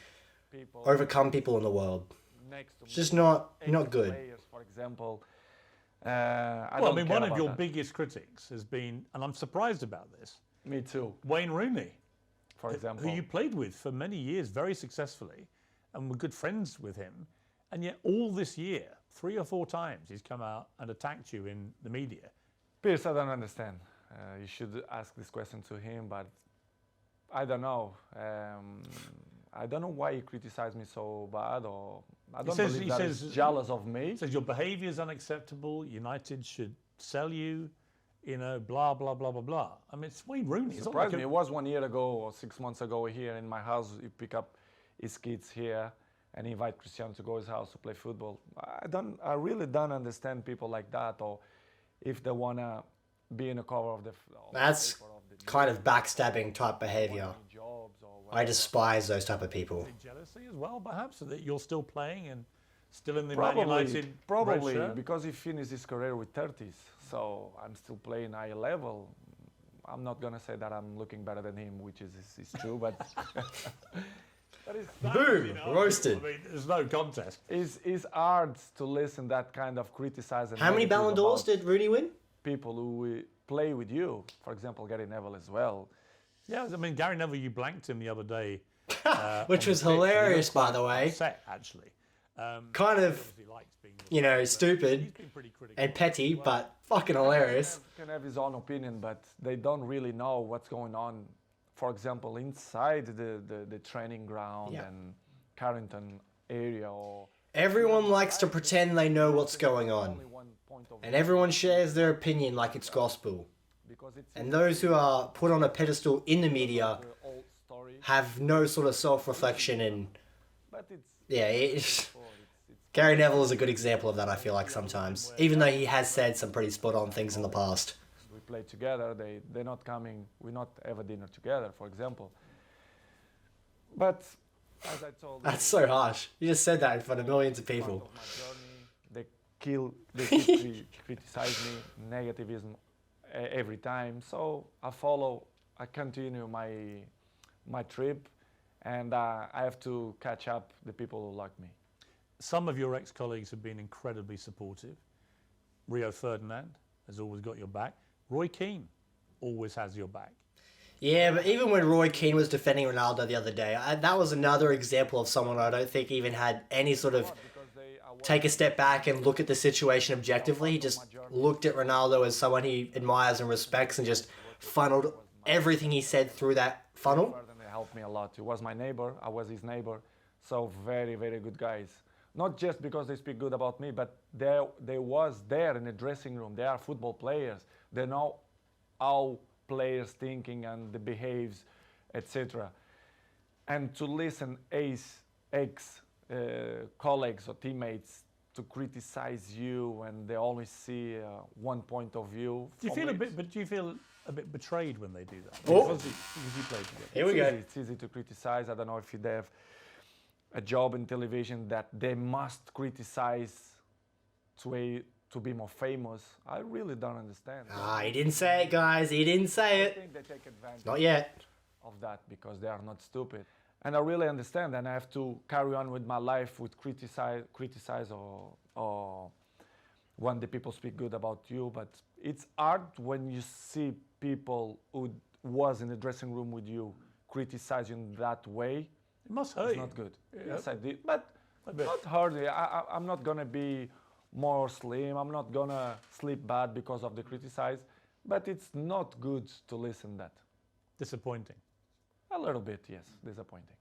overcome people in the world. It's just not good. Players, for example. Well, I mean, one of your biggest critics has been, and I'm surprised about this, Me too. Wayne Rooney, For example. who you played with for many years very successfully and were good friends with him. And yet all this year, 3 or 4 times, he's come out and attacked you in the media. Pierce, I don't understand. You should ask this question to him, but I don't know. I don't know why he criticized me so bad, or I don't believe that he's jealous of me. He says your behaviour is unacceptable. United should sell you. Blah blah blah blah blah. I mean, it's Wayne Rooney. It's not Surprised like me. It was 1 year ago or 6 months ago here in my house. He pick up his kids here and invite Cristiano to go to his house to play football. I really don't understand people like that, or if they wanna be in the cover of the. That's kind of backstabbing type behavior. I despise those type of people. jealousy as well, perhaps, so that you're still playing and still in the Man United red Probably shirt? because he finished his career with 30s, so I'm still playing high level. I'm not gonna say that I'm looking better than him, which is true, but Boom! Roasted. I mean, there's no contest. it's hard to listen that kind of criticism. How many Ballon d'Ors did Rooney win? People who play with you, for example, Gary Neville as well. Yeah, I mean, Gary Neville, you blanked him the other day. Which was hilarious, by the way. Set, actually. Kind of, Obviously likes being stupid He's been pretty critical. and petty, but fucking hilarious. Can have his own opinion, but they don't really know what's going on. For example, inside the training ground Yeah. and Carrington area, or Everyone likes to pretend they know what's going on. only one point of And everyone shares their opinion like it's gospel. because it's And those who are put on a pedestal in the media the old story. have no sort of self-reflection and Yeah, Gary Neville is a good example of that, I feel like, sometimes. Even though he has said some pretty spot-on things in the past. We play together, they're not coming, we not have a dinner together, for example. But, as I told That's so harsh. You just said that in front of millions of people. They keep criticize me, negativism every time. So I continue my trip, and I have to catch up the people who like me. Some of your ex-colleagues have been incredibly supportive. Rio Ferdinand has always got your back. Roy Keane always has your back. Yeah, but even when Roy Keane was defending Ronaldo the other day, that was another example of someone I don't think even had any sort of take a step back and look at the situation objectively. He just looked at Ronaldo as someone he admires and respects and just funneled everything he said through that funnel. They helped me a lot. He was my neighbor, I was his neighbor. So very, very good guys. Not just because they speak good about me, but they was there in the dressing room. They are football players. They know how players thinking and the behaves, etc. And to listen colleagues or teammates to criticize you, and they always see one point of view. Do you feel a bit betrayed when they do that? Oh. Because you play together. Here we go. It's easy to criticize. I don't know if they have a job in television that they must criticize to be more famous. I really don't understand. He didn't say it, guys. He didn't say I it. think they take advantage Not yet. of that because they are not stupid. And I really understand, and I have to carry on with my life with criticize or when the people speak good about you. But it's hard when you see people who was in the dressing room with you criticize you in that way. It must hurt It's you. not good. Yeah. Yes, I did, but not hardly. I'm not gonna be more slim. I'm not gonna sleep bad because of the criticize. But it's not good to listen that. Disappointing. A little bit, yes, disappointing.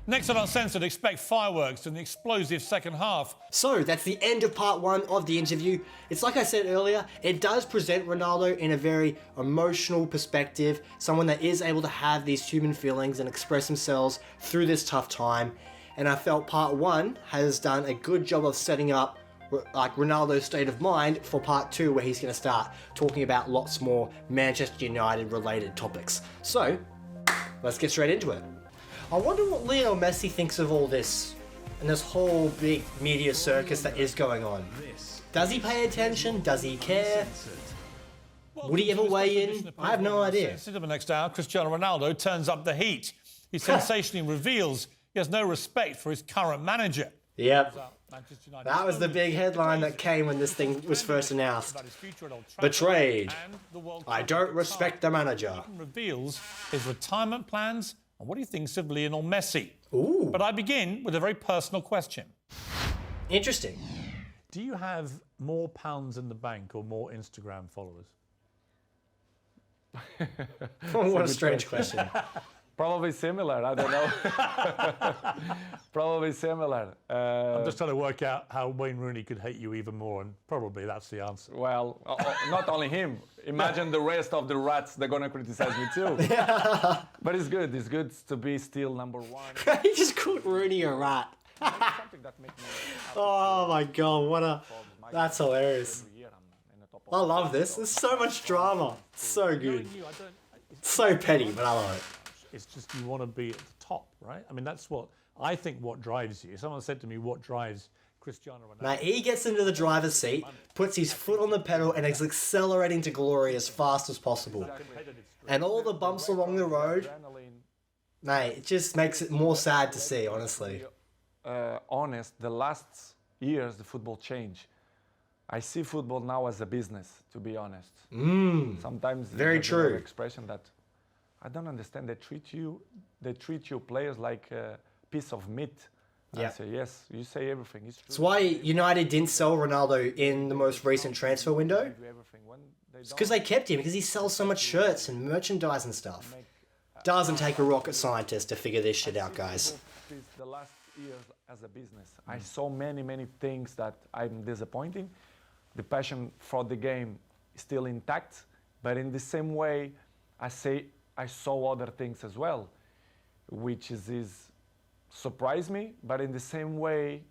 Next on Uncensored, expect fireworks and the explosive second half. So that's the end of part one of the interview. It's like I said earlier, it does present Ronaldo in a very emotional perspective, someone that is able to have these human feelings and express themselves through this tough time. And I felt part one has done a good job of setting up like Ronaldo's state of mind for part two, where he's going to start talking about lots more Manchester United related topics. So let's get straight into it. I wonder what Lionel Messi thinks of all this and this whole big media circus that is going on. Does he pay attention? Does he care? Would he ever weigh in? I have no idea. The next hour, Cristiano Ronaldo turns up the heat. He sensationally reveals he has no respect for his current manager. Yep. That was the big headline that came when this thing was first announced. Betrayed. I don't respect the manager. Reveals his retirement plans and what he thinks of Lionel Messi. Ooh. But I begin with a very personal question. Interesting. Do you have more pounds in the bank or more Instagram followers? What a strange question. Probably similar, I don't know. Probably similar. I'm just trying to work out how Wayne Rooney could hate you even more, and probably that's the answer. Well, not only him. Imagine the rest of the rats, they're going to criticize me too. But it's good. It's good to be still number one. He just called Rooney a rat. Something that makes me Oh my god, that's hilarious. I love this. There's so much drama. So good. So petty, but I love it. It's just you want to be at the top, right? I mean, that's what I think what drives you. Someone said to me, what drives Cristiano Ronaldo? Now, he gets into the driver's seat, puts his foot on the pedal, and is accelerating to glory as fast as possible. And all the bumps along the road, mate, it just makes it more sad to see, honestly. Honest, the last years, the football changed. I see football now as a business, to be honest. Sometimes very there's true. another expression that I don't understand. They treat you players like a piece of meat. Yeah. I say, yes, you say everything. It's true. It's why United didn't sell Ronaldo in the most recent transfer window. It's because they kept him, because he sells so much shirts and merchandise and stuff. Doesn't take a rocket scientist to figure this shit out, guys. The last years as a business, I saw many things that I'm disappointing. The passion for the game is still intact, but in the same way, I saw other things as well, which is surprised me, but in the same way,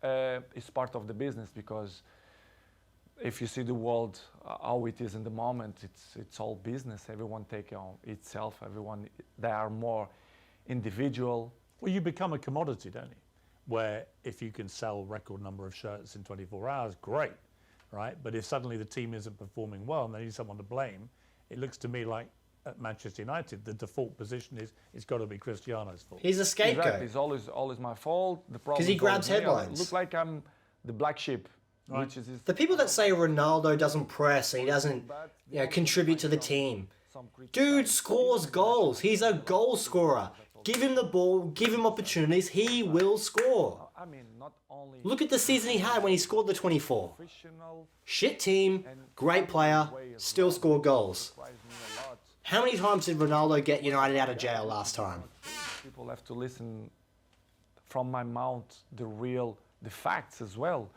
it's part of the business, because if you see the world how it is in the moment, it's all business. Everyone take on itself. Everyone, they are more individual. Well, you become a commodity, don't you? Where if you can sell record number of shirts in 24 hours, great, right? But if suddenly the team isn't performing well and they need someone to blame, it looks to me like at Manchester United, the default position is it's got to be Cristiano's fault. He's a scapegoat. Exactly. It's always my fault. The problem Because he is grabs always me. I headlines. look like I'm the black sheep, Right. which is his, The people that say Ronaldo doesn't press and he doesn't, contribute to the team. Dude scores goals. He's a goal scorer. Give him the ball, give him opportunities, he will score. I mean, not only Look at the season he had when he scored the 24. professional, Shit team, great player, still score goals. surprised me a lot. How many times did Ronaldo get United out of jail last time? People have to listen from my mouth the facts as well.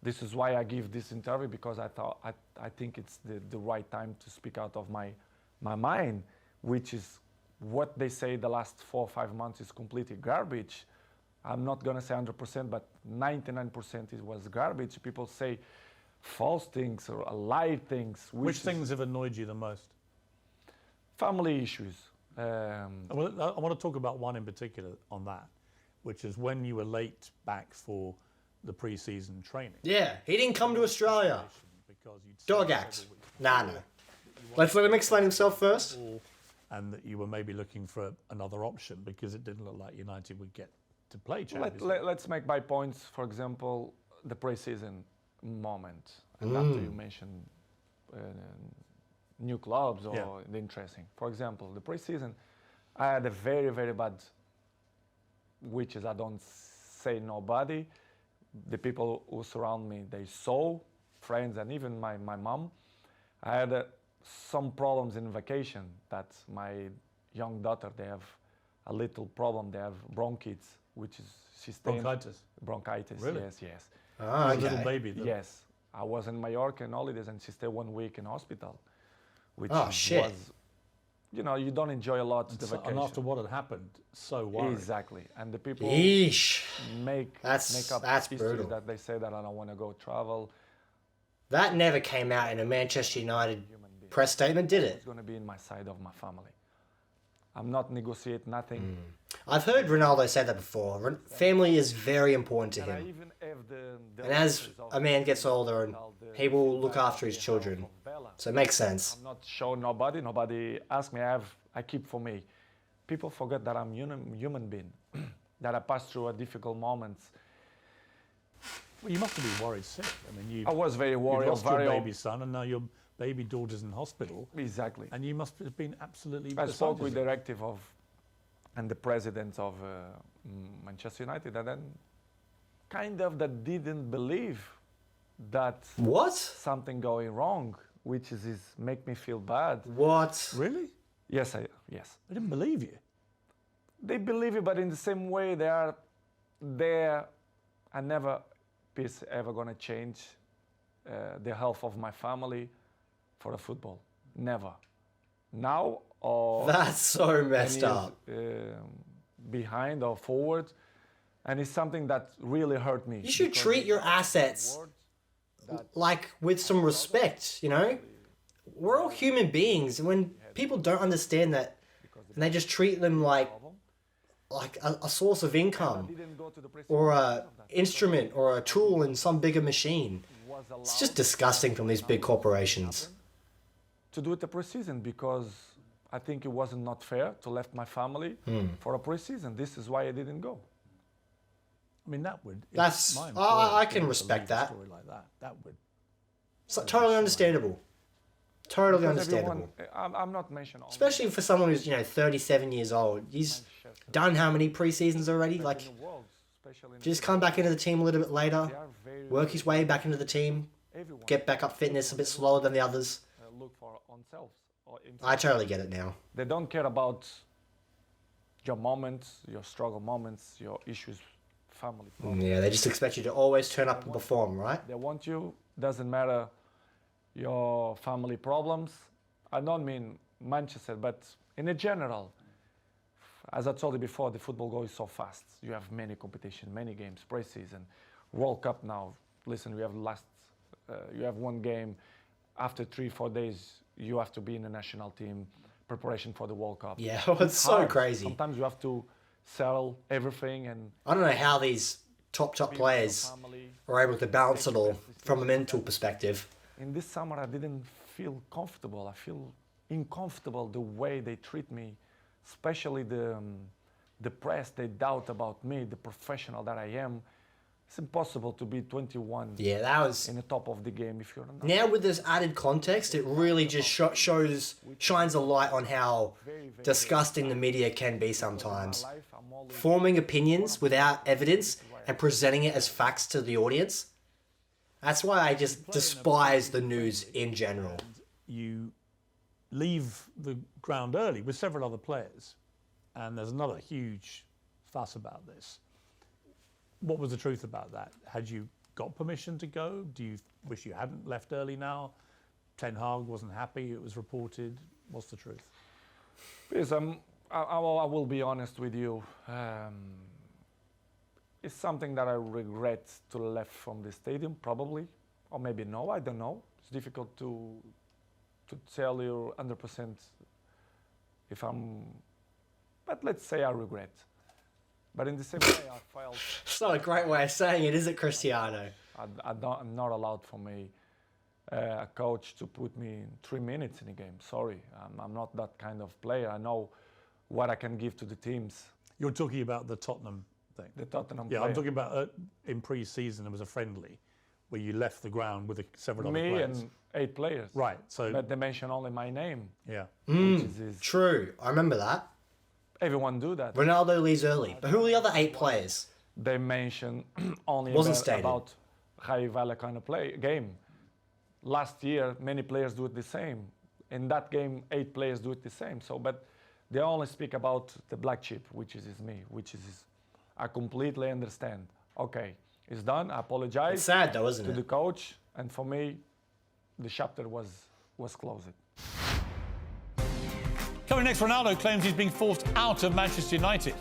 This is why I give this interview, because I think it's the right time to speak out of my mind, which is what they say the last 4 or 5 months is completely garbage. I'm not gonna say 100%, but 99% it was garbage. People say false things or lie things. Which things have annoyed you the most? Family issues. Well, I want to talk about one in particular on that, which is when you were late back for the pre-season training. Yeah, he didn't come to Australia. Because you'd Dog said act. several weeks Nah, no. Let's let him explain himself first. before, and that you were maybe looking for another option because it didn't look like United would get to play Champions League. Let's make my points. For example, the pre-season moment, and after you mentioned new clubs or the interesting. For example, the pre-season, I had a very, very bad, which is I don't say nobody. The people who surround me, they saw, friends and even my mom. I had some problems in vacation that my young daughter, they have a little problem. They have bronchitis, which is she stayed Bronchitis. Bronchitis, Really? yes. Ah, A little okay. baby. Though. Yes, I was in Mallorca in holidays and she stayed 1 week in hospital, which Oh, shit. was, you don't enjoy a lot the vacation. And after what had happened, so worried. Exactly, and the people Yeesh. make That's up brutal. histories that they say that I don't want to go travel. That never came out in a Manchester United press statement, did it? It's going to be in my side of my family. I'm not negotiate nothing. I've heard Ronaldo say that before. Family is very important to And I him. even have the And as letters of a man gets older, and he will look after his the children. health of Bella. So it makes sense. I'm not showing nobody. Nobody ask me. I keep for me. People forget that I'm human being, that I pass through a difficult moments. Well, you must have been worried sick. I mean, I was very worried. you lost your very baby son, and now your baby daughter's in hospital, Exactly. and you must have been absolutely. I beside spoke with the yourself. directive and the president of Manchester United, and then kind of that didn't believe that What? something going wrong, which is make me feel bad. What? Really? Yes. I didn't believe you. They believe it, but in the same way they are there. I never is ever gonna change the health of my family for the football. Never. Now or That's so 10 messed years, up. behind or forward, and it's something that really hurt me. You should because treat your assets like with some respect, We're all human beings, and when people don't understand that, and they just treat them like a source of income didn't go to the press or a instrument or a tool in some bigger machine, was allowed it's just disgusting from these big corporations. to do it a pre-season, because I think it wasn't not fair to left my family for a pre-season. This is why I didn't go. I mean, that would. if That's- my I employer can was to respect leave a that. Story like that would. It's totally understandable. Totally Because understandable. I'm not mentioning only Especially for someone who's 37 years old. He's done how many pre-seasons already? Like, in the world, especially in just come back into the team a little bit later, they are very, work his way back into the team, everyone get back up fitness a bit slower than the others. look for on selves or I totally get it now. they don't care about your moments, your struggle moments, your issues, family problems. Yeah, they just expect you to always turn up and perform, right? They want you, doesn't matter your family problems. I don't mean Manchester, but in a general, as I told you before, the football goes so fast. You have many competition, many games, pre-season, World Cup now. Listen, we have you have one game. After 3-4 days, you have to be in the national team, preparation for the World Cup. Yeah, it's so hard. crazy. Sometimes you have to sell everything and I don't know how these top players are able to balance it all from a mental perspective. in this summer, I didn't feel comfortable. I feel uncomfortable the way they treat me, especially the press. They doubt about me, the professional that I am. It's impossible to be 21 Yeah, that was... in the top of the game if you're not. Now with this added context, it really just shines a light on how disgusting the media can be sometimes. Forming opinions without evidence and presenting it as facts to the audience. That's why I just despise the news in general. You leave the ground early with several other players, and there's another huge fuss about this. What was the truth about that? Had you got permission to go? Do you wish you hadn't left early now? Ten Hag wasn't happy, it was reported. What's the truth? Yes, I will be honest with you. It's something that I regret to left from the stadium, probably, or maybe no, I don't know. It's difficult to tell you 100% if but let's say I regret. But in the same way, I felt... It's not a great way of saying it, is it, Cristiano? I'm not allowed for me, a coach, to put me in 3 minutes in a game. Sorry, I'm not that kind of player. I know what I can give to the teams. You're talking about the Tottenham thing? The Tottenham Yeah, player. I'm talking about in pre-season there was a friendly where you left the ground with several other Me players. and 8 players. Right, so... But they mention only my name. Yeah. Which is True, I remember that. everyone do that. Ronaldo leaves early. But who were the other 8 players? They mention only Wasn't stated. about high value kind of game. Last year, many players do it the same. In that game, 8 players do it the same. So, but they only speak about the black sheep, which is me, I completely understand. Okay, it's done. I apologize. It's sad though, isn't to the it? coach, and for me, the chapter was closed. Coming next, Ronaldo claims he's being forced out of Manchester United.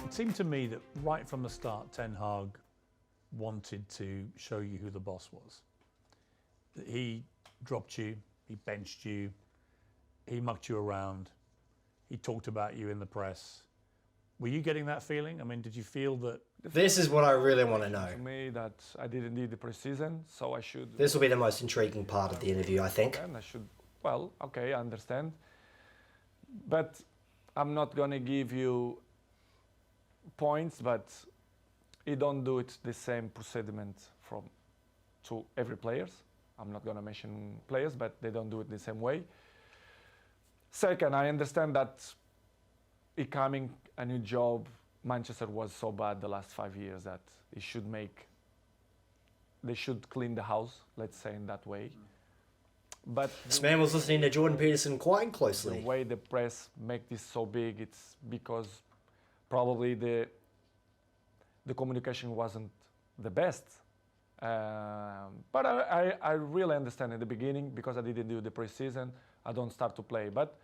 It seemed to me that right from the start, Ten Hag wanted to show you who the boss was. That he dropped you, he benched you, he mucked you around, he talked about you in the press. Were you getting that feeling? I mean, did you feel that... This is what I really want to know. To me, that I didn't need the preseason, so I should... This will be the most intriguing part of the interview, I think. And I should... Well, okay, I understand. But I'm not going to give you points, but you don't do it the same procediment to every players. I'm not going to mention players, but they don't do it the same way. Second, I understand that becoming a new job, Manchester was so bad the last 5 years that they should clean the house, let's say in that way. But This man was listening to Jordan Peterson quite the closely. way the press make this so big, it's because probably the communication wasn't the best. But I really understand in the beginning, because I didn't do the preseason, I don't start to play. But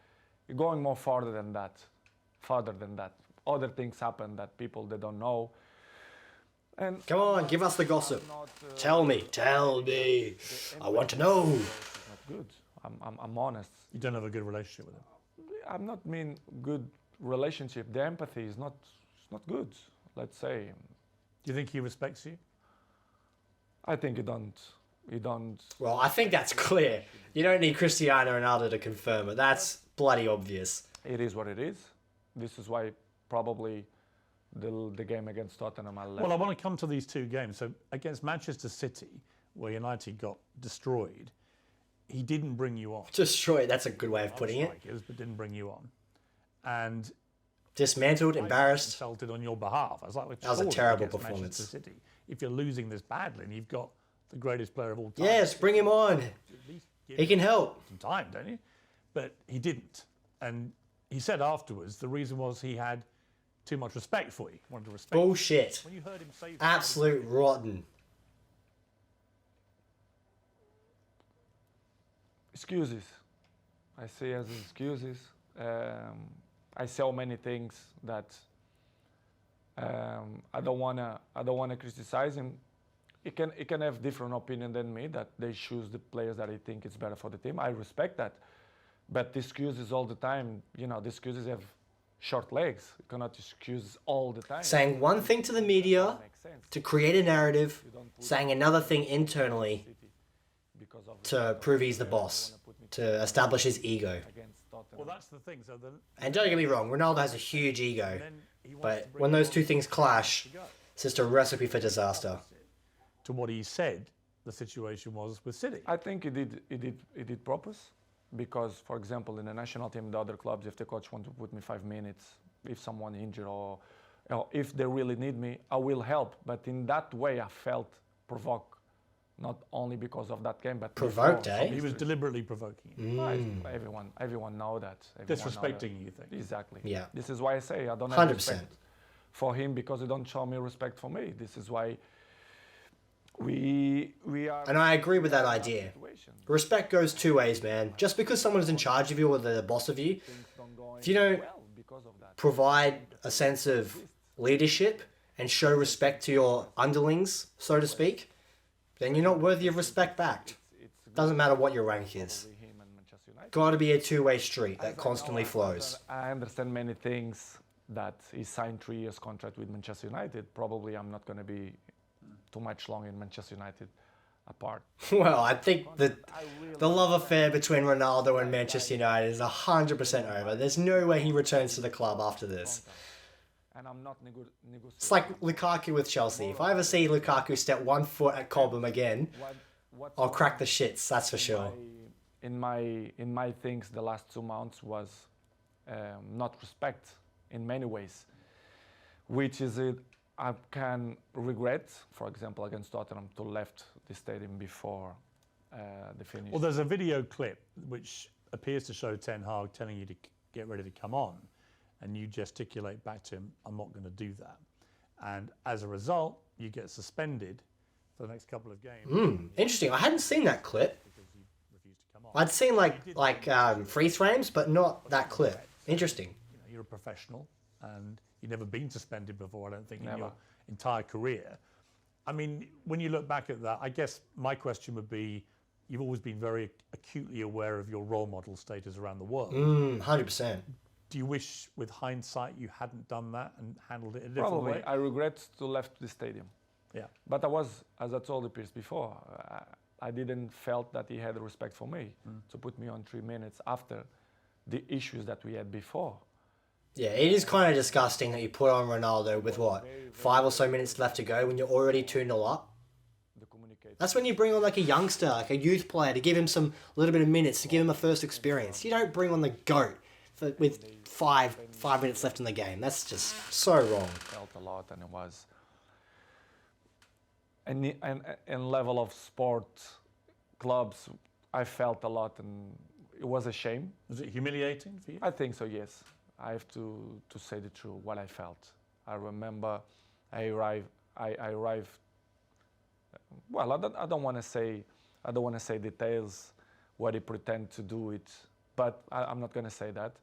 going more farther than that, other things happen that people, they don't know. And Come on, give us the gossip. Tell me. I want to know. it's not good. I'm honest. You don't have a good relationship with him? I'm not mean good relationship. The empathy is not good, let's say. Do you think he respects you? I think you don't. Well, I think that's clear. You don't need Cristiano Ronaldo to confirm it. That's bloody obvious. It is what it is. This is why probably the game against Tottenham I left. Well, I want to come to these 2 games. So against Manchester City, where United got destroyed, he didn't bring you on. Destroyed, that's a good way of putting it. Strikers, but didn't bring you on. And Dismantled, embarrassed. insulted on your behalf. I was like, well, That was a surely terrible against performance. Manchester City, if you're losing this badly and you've got the greatest player of all time, Yes, bring him on. at least give He can help. some time, don't you? But he didn't. And he said afterwards the reason was he had too much respect for you. Wanted to respect Bullshit. When you heard him say Absolute rotten. Excuses. I see as excuses. I sell many things that I don't wanna criticize him. He can have different opinion than me, that they choose the players that I think is better for the team. I respect that. But the excuses all the time, you know, the excuses have short legs. You cannot excuse all the time. Saying one thing to the media to create a narrative, saying another thing internally to prove he's the boss, to establish his ego. well, that's the thing. So then, And don't get me wrong, Ronaldo has a huge ego, but when those two things clash, it's just a recipe for disaster. to what he said, the situation was with City. I think he did purpose, because, for example, in the national team, the other clubs, if the coach want to put me 5 minutes, if someone injured or if they really need me, I will help. But in that way, I felt provoked, not only because of that game, but Provoked, before. eh? He was deliberately provoking you, Everyone know that. disrespecting you, you think. Exactly. Yeah. This is why I say I don't have 100%. respect for him, because he don't show me respect for me. This is why we are. And I agree with that idea. Respect goes two ways, man. Just because someone's in charge of you or they're the boss of you, if you don't provide a sense of leadership and show respect to your underlings, so to speak, then you're not worthy of respect back. Doesn't matter what your rank is. Got to be a two-way street that constantly flows. I understand many things, that he signed 3 years contract with Manchester United. Probably I'm not going to be too much long in Manchester United apart. Well, I think that the love affair between Ronaldo and Manchester United is 100% over. There's no way he returns to the club after this. And I'm not negotiating. It's like Lukaku with Chelsea. If I ever see Lukaku step 1 foot at Cobham again, I'll crack the shits, that's for sure. In my things, the last 2 months was not respect in many ways, which is it. I can regret, for example, against Tottenham, to left the stadium before the finish. Well, there's a video clip which appears to show Ten Hag telling you to get ready to come on, and you gesticulate back to him, I'm not going to do that. And as a result, you get suspended for the next couple of games. Interesting. I hadn't seen that clip. Because you refused to come on. I'd seen like freeze frames, but not that clip. Interesting. You know, you're a professional, and you've never been suspended before, I don't think, Never. in your entire career. I mean, when you look back at that, I guess my question would be, you've always been very acutely aware of your role model status around the world. 100%. Do you wish, with hindsight, you hadn't done that and handled it a different Probably. way? I regret to left the stadium. Yeah. But I was, as I told the Piers before, I didn't felt that he had respect for me to put me on 3 minutes after the issues that we had before. Yeah, it is kind of disgusting that you put on Ronaldo with what, 5 or so minutes left to go when you're already 2-0 up. That's when you bring on like a youngster, like a youth player, to give him some little bit of minutes, to give him a first experience. You don't bring on the GOAT with five minutes left in the game. That's just so wrong. Felt a lot, and it was. And level of sport clubs, I felt a lot, and it was a shame. Was it humiliating for you? I think so, yes. I have to say the truth, what I felt. I remember I arrived. Well, I don't want to say details what he pretend to do it, but I'm not going to say that.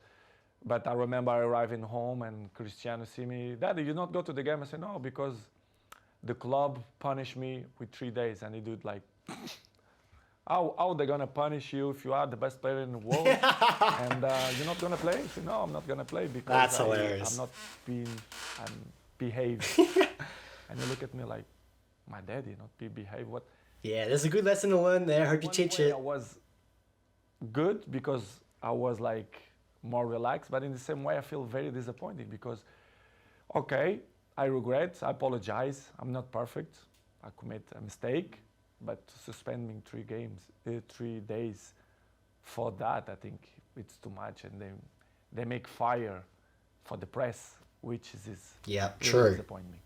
But I remember arriving home and Cristiano see me, Daddy, you not go to the game? I said, no, because the club punished me with 3 days, and he did like, how they gonna punish you if you are the best player in the world and you're not gonna play? I said, no, I'm not gonna play because That's hilarious. I'm not behaved. And you look at me like, my daddy not behave. What? Yeah, there's a good lesson to learn there. Hope you teach it. I was good because I was like more relaxed, but in the same way I feel very disappointed because, okay, I regret, I apologize, I'm not perfect, I commit a mistake, but suspending 3 days for that, I think it's too much, and they make fire for the press, which is Yeah, really true. disappoint me.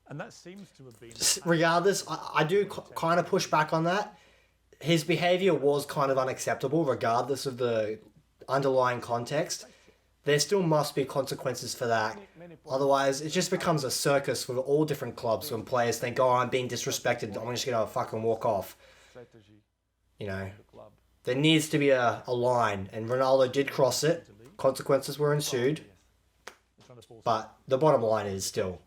And that seems to have been... Regardless, I do kind of push back on that. His behaviour was kind of unacceptable, regardless of the underlying context. There still must be consequences for that Otherwise, it just becomes a circus with all different clubs when players think, oh, I'm being disrespected, I'm just going to fucking walk off. You know, there needs to be a line, and Ronaldo did cross it. Consequences were ensued. But the bottom line is still,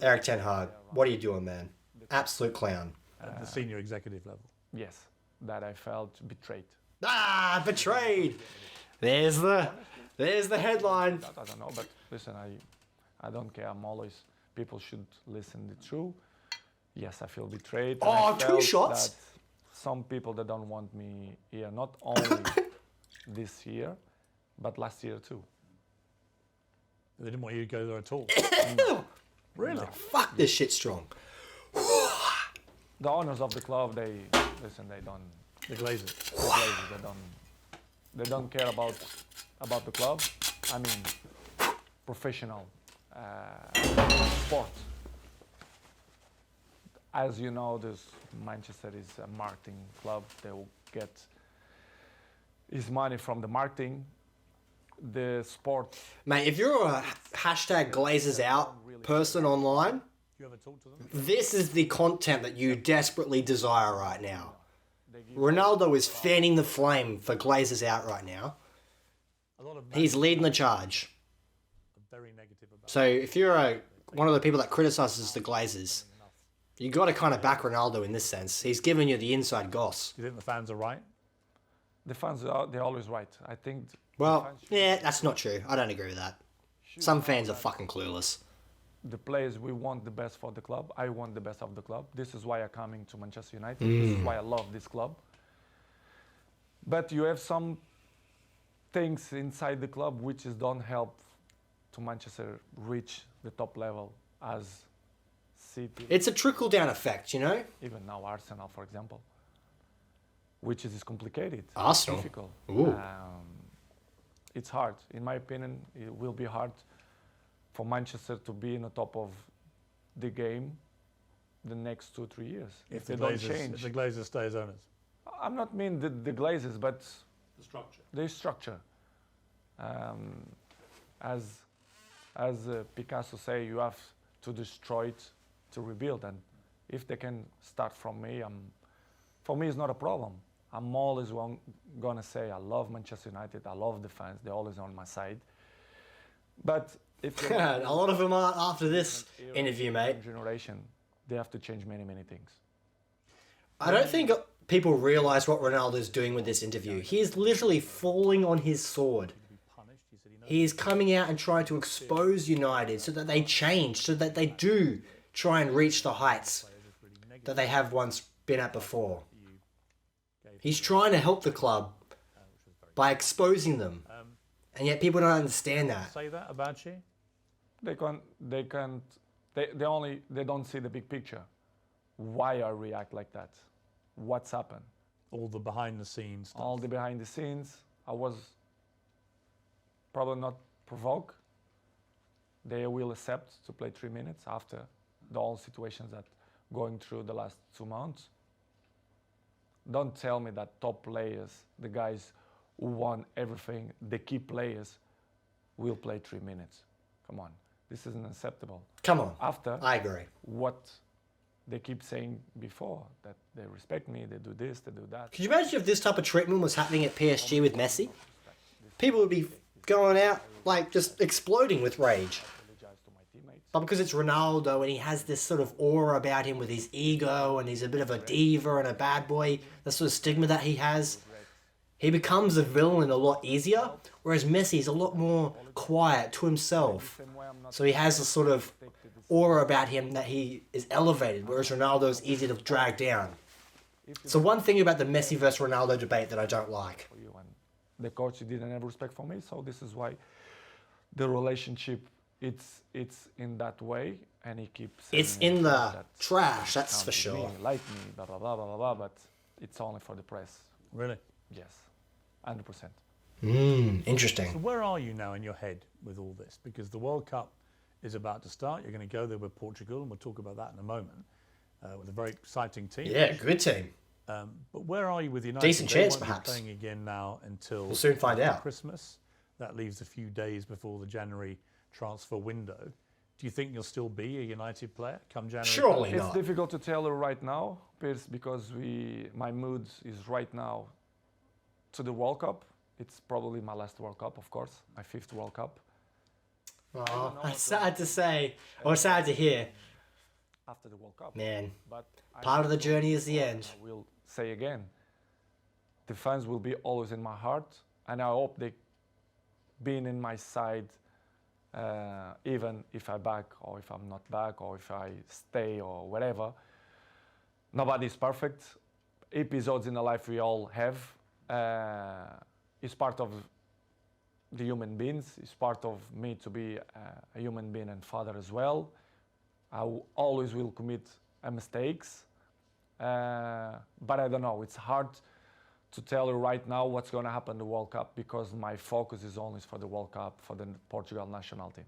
Erik ten Hag, what are you doing, man? Absolute clown. At the senior executive level. Yes, that I felt betrayed. Ah, betrayed. There's the headline. I don't know, but listen, I don't care. I'm always, people should listen the truth. Yes, I feel betrayed. Oh, 2 shots. Some people that don't want me here, not only this year, but last year too. They didn't want you to go there at all. Really? No. Fuck, this shit's strong. The owners of the club, they don't. The Glazers. They don't care about the club. I mean, professional sport. As you know, Manchester is a marketing club. They will get his money from the marketing. The sport. Mate, if you're a hashtag glazersout person online, You ever talk to them? this is the content that you desperately desire right now. Ronaldo is fanning the flame for glazersout right now. A lot of He's leading the charge. very negative about. So if you're one of the people that criticises the Glazers, you got to kind of back Ronaldo in this sense. He's giving you the inside goss. Do you think the fans are right? The fans, they're always right. I think. Well, yeah, that's not true. I don't agree with that. Some fans are fucking clueless. The players, we want the best for the club. I want the best of the club. This is why I'm coming to Manchester United. This is why I love this club. But you have some things inside the club which don't help to Manchester reach the top level as City. It's a trickle-down effect, you know? Even now Arsenal, for example, which is complicated. Arsenal? It's difficult. Ooh. It's hard. In my opinion, it will be hard for Manchester to be in the top of the game the next 2-3 years. If they the don't Glazers, change. if the Glazers stay as owners. I'm not mean the Glazers, but The structure. the structure. As Picasso say, you have to destroy it to rebuild. And if they can start from me, for me it's not a problem. I'm always gonna say I love Manchester United. I love the fans. They're always on my side. But if A lot of them aren't after this interview, mate. generation, they have to change many things. I don't think people realise what Ronaldo's doing with this interview. He is literally falling on his sword. He is coming out and trying to expose United so that they change, so that they do try and reach the heights that they have once been at before. He's trying to help the club by exposing them. And yet people don't understand that. Say that about you? They don't see the big picture. Why I react like that? What's happened? All the behind the scenes stuff. All the behind the scenes. I was probably not provoked. They will accept to play 3 minutes after the all situations that going through the last 2 months. Don't tell me that top players, the guys who won everything, the key players, will play 3 minutes. Come on, this isn't acceptable. Come on, After I agree. what they keep saying before, that they respect me, they do this, they do that. Could you imagine if this type of treatment was happening at PSG with Messi? People would be going out, like, just exploding with rage. Apologize to my teammates. But because it's Ronaldo and he has this sort of aura about him with his ego and he's a bit of a diva and a bad boy, the sort of stigma that he has, he becomes a villain a lot easier, whereas Messi is a lot more quiet to himself. So he has a sort of aura about him that he is elevated, whereas Ronaldo is easy to drag down. So one thing about the Messi versus Ronaldo debate that I don't like. For you, and the coach didn't have respect for me, so this is why the relationship it's in that way, and he keeps saying It's in the that trash, that's can't for be sure. me, like me, blah blah blah blah blah blah, but it's only for the press. Really? Yes, 100%. So Interesting. where are you now in your head with all this? Because the World Cup is about to start. You're going to go there with Portugal, and we'll talk about that in a moment, with a very exciting team. Yeah, good team. But where are you with United? Decent They chance, won't be perhaps. playing again now until We'll soon find out. Christmas. That leaves a few days before the January transfer window, do you think you'll still be a United player come January? Surely It's not. difficult to tell right now, Piers, because my mood is right now to the World Cup. It's probably my last World Cup, of course, my 5th World Cup. Oh, that's sad to say, or sad to hear. After the World Cup. Man, But part of the journey is the end. I will say again, the fans will be always in my heart, and I hope they being in my side, even if I back or if I'm not back or if I stay or whatever. Nobody's perfect. Episodes in the life we all have is part of the human beings. It's part of me to be a human being and father as well. Always will commit mistakes, but I don't know. It's hard to tell you right now what's going to happen in the World Cup because my focus is only for the World Cup, for the Portugal national team.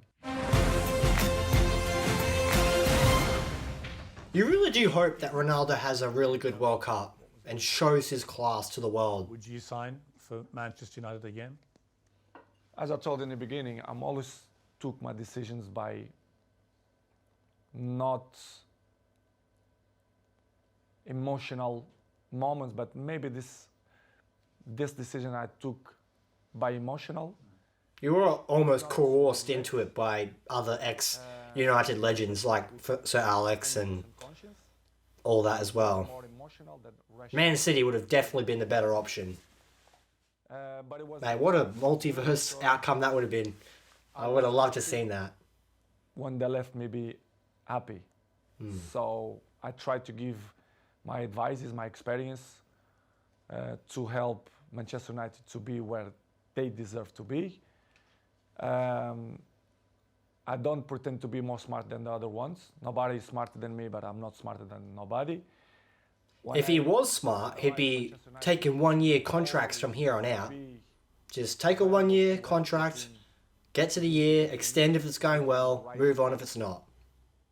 You really do hope that Ronaldo has a really good World Cup and shows his class to the world. Would you sign for Manchester United again? As I told in the beginning, I'm always took my decisions by not emotional moments, but maybe this decision I took by emotional. You were almost coerced into it by other ex-United legends like Sir Alex and all that as well. More emotional than rational. Man City would have definitely been the better option. But it was Mate, what a multiverse outcome that would have been. I would have loved to have seen that. when they left me be happy. So I tried to give my advices, my experience to help Manchester United to be where they deserve to be. I don't pretend to be more smart than the other ones. Nobody is smarter than me, but I'm not smarter than nobody. If he was smart, he'd be taking 1-year contracts from here on out. Just take a 1-year contract, get to the year, extend if it's going well, move on if it's not.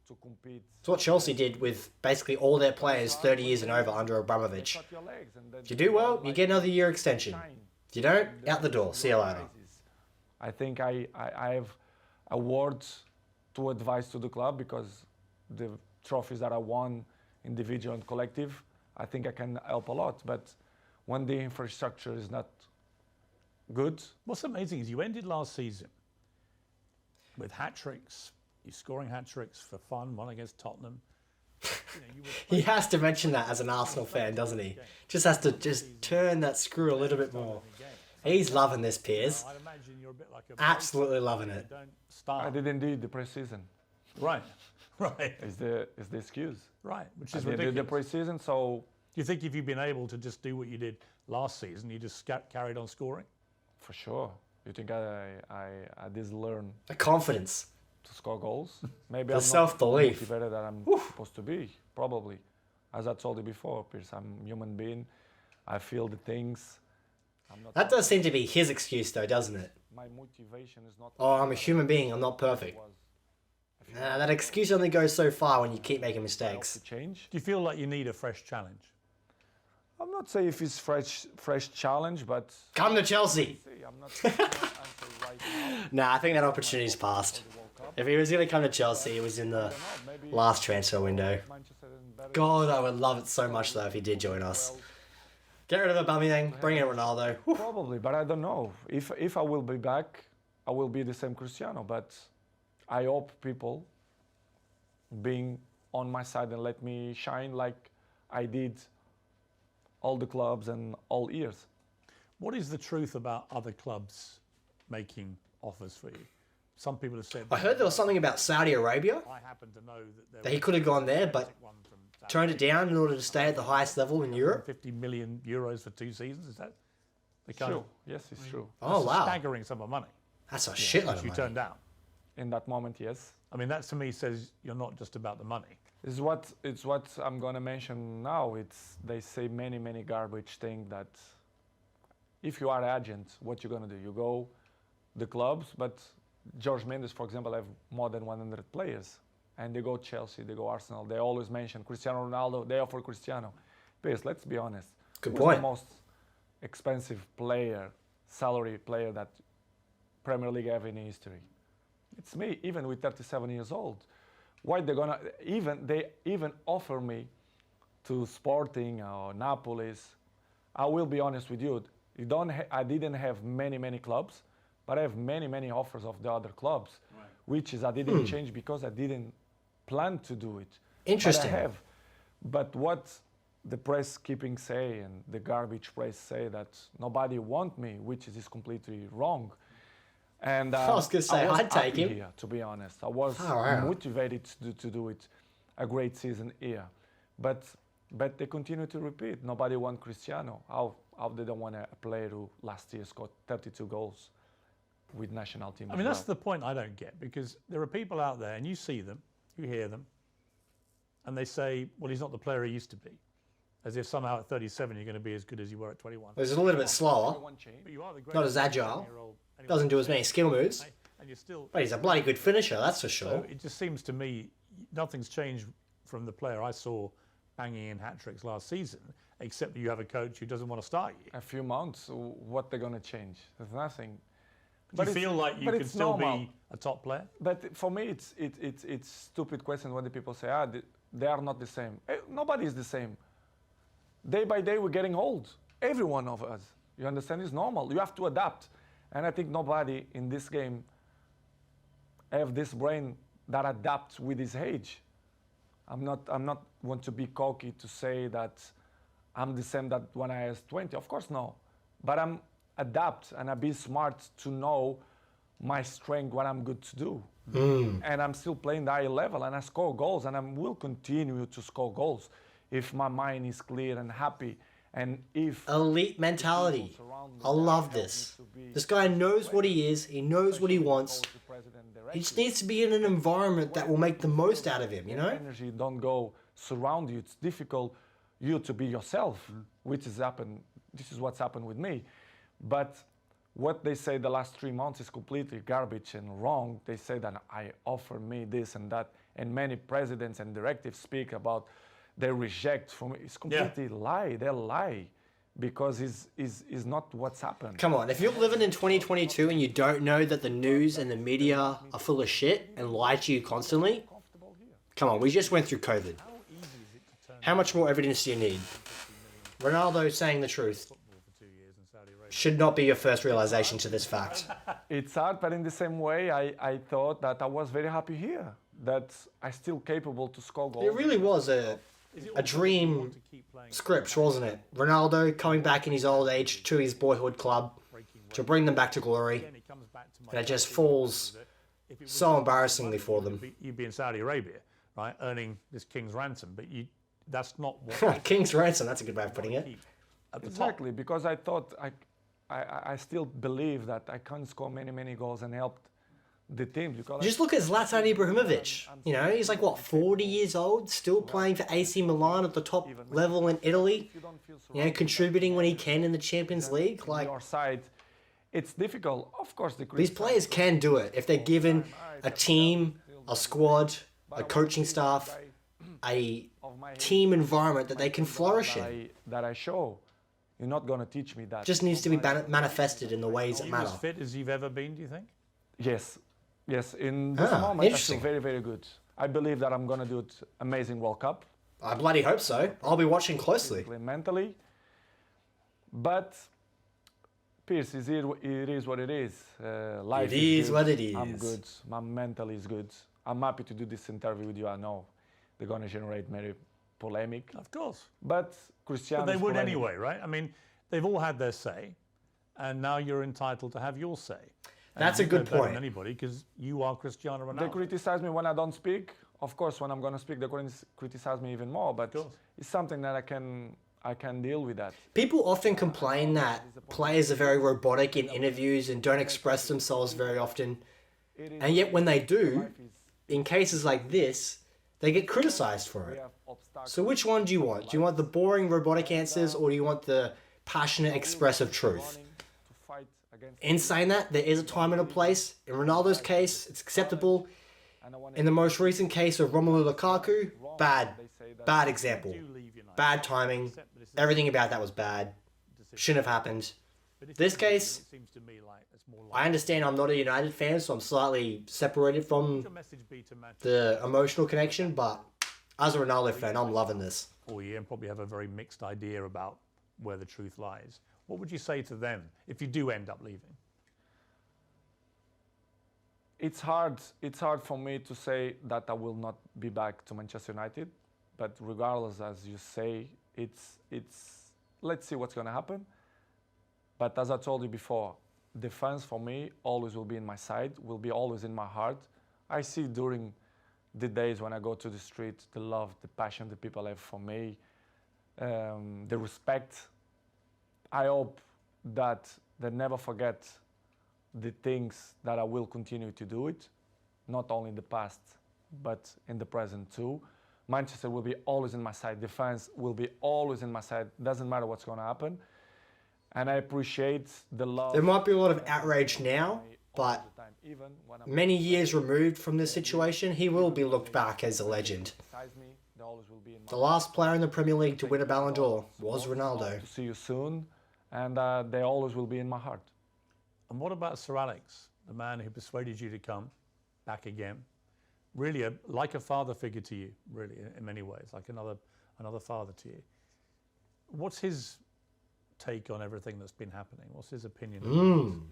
To compete. It's what Chelsea did with basically all their players 30 years and over under Abramovich. If you do well, you get another year extension. If you don't, out the door. See you later. I think I have awards to advise to the club because the trophies that I won, individual and collective, I think I can help a lot. But when the infrastructure is not good, What's amazing is you ended last season with hat-tricks. You're scoring hat-tricks for fun, one against Tottenham. He has to mention that as an Arsenal fan, doesn't he? Just has to turn that screw a little bit more. He's loving this, Piers. I'd imagine you're a bit like a... Absolutely loving it. Don't I start. didn't do the pre-season. Right, right, Is the excuse. right, which I is didn't do the ridiculous. pre-season, so Do you think if you'd been able to just do what you did last season, you just carried on scoring? for sure. You think I did learn The confidence. to score goals? Maybe The I'm self-belief. not motivated that I'm supposed to be. Probably, as I told you before, Piers, I'm a human being. I feel the things. I'm not. That does seem to be his excuse though, doesn't it? My motivation is not. Oh, I'm a human being, I'm not perfect. Nah, that excuse only goes so far when you keep making mistakes. To change. Do you feel like you need a fresh challenge? I'm not saying if it's fresh challenge, but Come to Chelsea! I'm not answer right now. Nah, I think that opportunity's passed. If he was going to come to Chelsea, it was in the Maybe last transfer window. Manchester is better. God, I would love it so much though if he did join us. Get rid of Aubameyang, bring in Ronaldo. Whew. Probably, but I don't know. If I will be back, I will be the same Cristiano. But I hope people being on my side and let me shine like I did all the clubs and all years. What is the truth about other clubs making offers for you? Some people have said... I heard there was something about Saudi Arabia, I happen to know that that he could have gone there, but one from Saudi turned it down in order to stay at the highest level in Europe. 50 million euros for 2 seasons, is that the kind True. of Yes, it's true. Oh, wow. staggering sum of money That's a shitload which of you money. turned down? In that moment, yes. I mean, that to me says you're not just about the money. It's what I'm gonna mention now. They say many garbage things that if you are agent, what you're gonna do? You go the clubs, but George Mendes, for example, have more than 100 players, and they go Chelsea, they go Arsenal. They always mention Cristiano Ronaldo. They offer Cristiano. Please, let's be honest. Good Who's point. the most expensive player, salary player that Premier League have in history? It's me, even with 37 years old. Why they even offer me to Sporting or Napolis. I will be honest with you. I didn't have many clubs, but I have many offers of the other clubs, which is I didn't change because I didn't plan to do it. Interesting. But I have. But what the press keeping say and the garbage press say that nobody want me, which is completely wrong. And I was going to say, I'd take him. Here, to be honest. I was motivated to do it, a great season here. But they continue to repeat. Nobody want Cristiano. How they don't want a player who last year scored 32 goals with national team. I mean, that's the point I don't get, because there are people out there, and you see them, you hear them, and they say, well, he's not the player he used to be. As if somehow at 37 you're going to be as good as you were at 21. He's a little bit slower, But you are the not as agile, doesn't do as many skill moves, and you're still, but he's a bloody good finisher, that's for sure. so it just seems to me nothing's changed from the player I saw banging in hat-tricks last season, except that you have a coach who doesn't want to start you. A few months, what they're going to change? There's nothing. Do you feel like you can still be a top player? But for me, it's stupid question when the people say, they are not the same. Nobody is the same. Day by day, we're getting old. Every one of us. You understand? It's normal. You have to adapt. And I think nobody in this game have this brain that adapts with his age. I'm not want to be cocky to say that I'm the same that when I was 20. Of course, no. But I'm adapt and I be smart to know my strength, what I'm good to do. And I'm still playing the high level and I score goals and I will continue to score goals if my mind is clear and happy. And if elite mentality. I love this. This guy knows what he is. He knows what he wants. He just needs to be in an environment that will make the most out of him, you know? Energy don't go surround you. It's difficult you to be yourself, which has happened. This is what's happened with me. But what they say the last 3 months is completely garbage and wrong. They say that I offer me this and that. And many presidents and directives speak about they reject from it. It's completely lie. They lie because it's not what's happened. Come on, if you're living in 2022 and you don't know that the news and the media are full of shit and lie to you constantly, come on, we just went through COVID. How much more evidence do you need? Ronaldo saying the truth should not be your first realization to this fact. It's hard, but in the same way, I thought that I was very happy here, that I'm still capable to score goals. It really was a dream script, wasn't it? Ronaldo coming back in his old age to his boyhood club to bring them back to glory. And it just falls so embarrassingly for them. You'd be in Saudi Arabia, right, earning this king's ransom, but that's not what... King's ransom, that's a good way of putting it. Exactly, because I thought, I still believe that I can score many goals and help the team. Just look at Zlatan Ibrahimovic. You know, he's like, what, 40 years old, still playing for AC Milan at the top level in Italy, you know, contributing when he can in the Champions League. Like, your side, it's difficult. Of course, these players can do it if they're given a team, a squad, a coaching staff, a team environment that they can flourish in. That I show. You're not going to teach me that. Just needs to be manifested in the ways that matter. Are you as fit as you've ever been, do you think? Yes. In this moment, I feel very good. I believe that I'm going to do it amazing World Cup. I bloody hope so. I'll be watching closely. Mentally. But, Piers, it is what it is. Life is what it is. I'm good. My mental is good. I'm happy to do this interview with you. I know they're going to generate many polemic. Of course. But Cristiano. But they would anyway, right? I mean, they've all had their say, and now you're entitled to have your say. That's a good point. Better than anybody, because you are Cristiano Ronaldo. They criticize me when I don't speak. Of course, when I'm going to speak, they're going to criticize me even more. But it's something that I can deal with that. People often complain that players are very robotic in interviews and don't express themselves very often. And yet when they do, in cases like this, they get criticized for it. So which one do you want? Do you want the boring robotic answers, or do you want the passionate expressive truth? In saying that, there is a time and a place. In Ronaldo's case, it's acceptable. In the most recent case of Romelu Lukaku, bad example. Bad timing. Everything about that was bad. Shouldn't have happened. This case, more I understand I'm not a United fan, so I'm slightly separated from your message be to Manchester the emotional connection, but as a Ronaldo fan, I'm loving this. all year and probably have a very mixed idea about where the truth lies? What would you say to them if you do end up leaving? It's hard for me to say that I will not be back to Manchester United, but regardless, as you say, it's let's see what's going to happen. But as I told you before, the fans for me always will be in my side, will be always in my heart. I see during the days when I go to the street, the love, the passion the people have for me, the respect. I hope that they never forget the things that I will continue to do it, not only in the past, but in the present too. Manchester will be always in my side. The fans will be always in my side. Doesn't matter what's going to happen. And I appreciate the love. There might be a lot of outrage now, but many years removed from this situation, he will be looked back as a legend. The last player in the Premier League to win a Ballon d'Or was Ronaldo. See you soon, and they always will be in my heart. And what about Sir Alex, the man who persuaded you to come back again? Really, like a father figure to you, really, in many ways, like another father to you. What's his take on everything that's been happening? What's his opinion?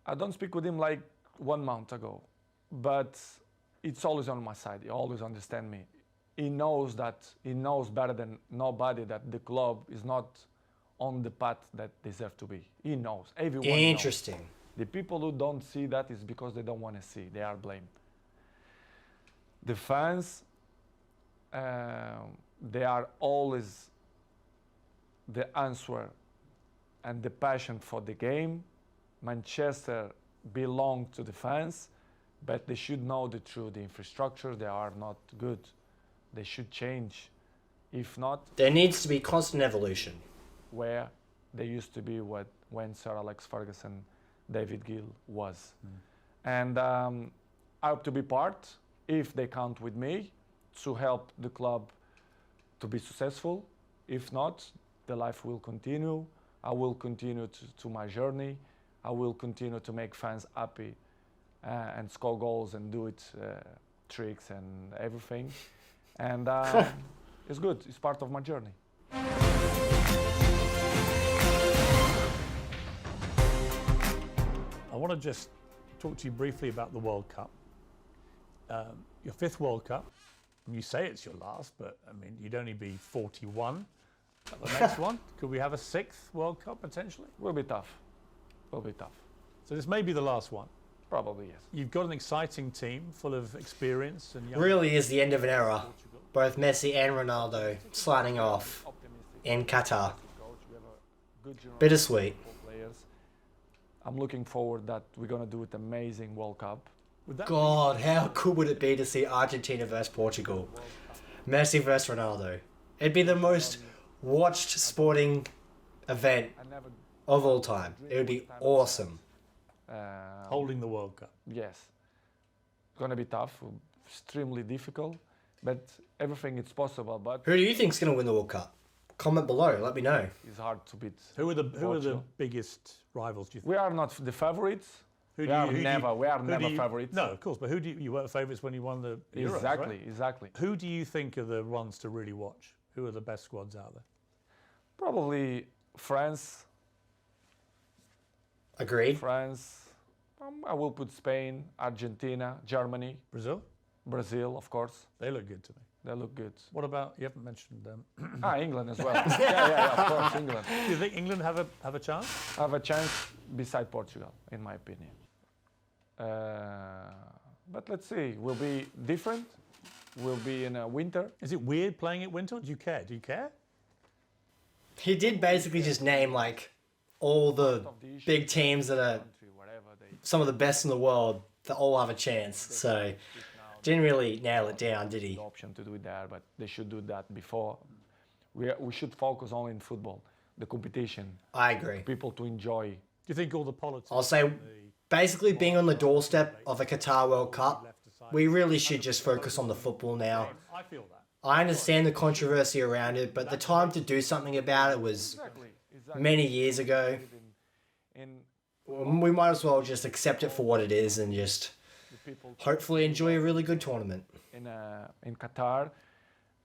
I don't speak with him like 1 month ago, but it's always on my side. He always understands me. He knows better than nobody that the club is not on the path that deserve to be. He knows. Everyone Interesting. knows. The people who don't see that is because they don't want to see. They are blamed. The fans, they are always the answer and the passion for the game. Manchester belongs to the fans, but they should know the truth. The infrastructure, they are not good. They should change. If not, There needs to be constant evolution. where they used to be when Sir Alex Ferguson, David Gill was. And I hope to be part, if they count with me, to help the club to be successful. If not, the life will continue. I will continue to my journey. I will continue to make fans happy and score goals and do it, tricks and everything. And it's good. It's part of my journey. I want to just talk to you briefly about the World Cup. Your 5th World Cup. You say it's your last, but I mean, you'd only be 41 at the next one. Could we have a 6th World Cup potentially? Will be tough. Will be tough. So this may be the last one. Probably, yes. You've got an exciting team full of experience and young. Really is the end of an era. Both Messi and Ronaldo sliding off in Qatar. Bittersweet. Players. I'm looking forward that we're going to do it amazing World Cup. God, how cool would it be to see Argentina versus Portugal? Messi versus Ronaldo. It'd be the most watched sporting event of all time. It would be awesome. Holding the World Cup. Yes. It's going to be tough, extremely difficult, but everything is possible. But Who do you think's going to win the World Cup? Comment below, let me know. it's hard to beat. Who are the Portugal. biggest rivals, do you think? We are not the favorites. We are never favorites. No, of course, but who do you were favourites when you won the Euros, Exactly, right? exactly. Who do you think are the ones to really watch? Who are the best squads out there? Probably France. Agreed. I will put Spain, Argentina, Germany, Brazil? Brazil, of course. They look good to me. They look good. What about, you haven't mentioned England as well. yeah, of course, England. do you think England have a chance? Have a chance beside Portugal, in my opinion. But let's see. Will be different. Will be in a winter. Is it weird playing at winter? Do you care? Do you care? He did basically just name like all the big teams that are some of the best in the world that all have a chance. So didn't really nail it down, did he? The option to do it there, but they should do that before. We should focus only in football, the competition, I agree. people to enjoy. Do you think all the politics? I'll say basically being on the doorstep of a Qatar World Cup, we really should just focus on the football now. I feel that. I understand the controversy around it, but the time to do something about it was many years ago. we might as well just accept it for what it is and just hopefully enjoy a really good tournament in Qatar.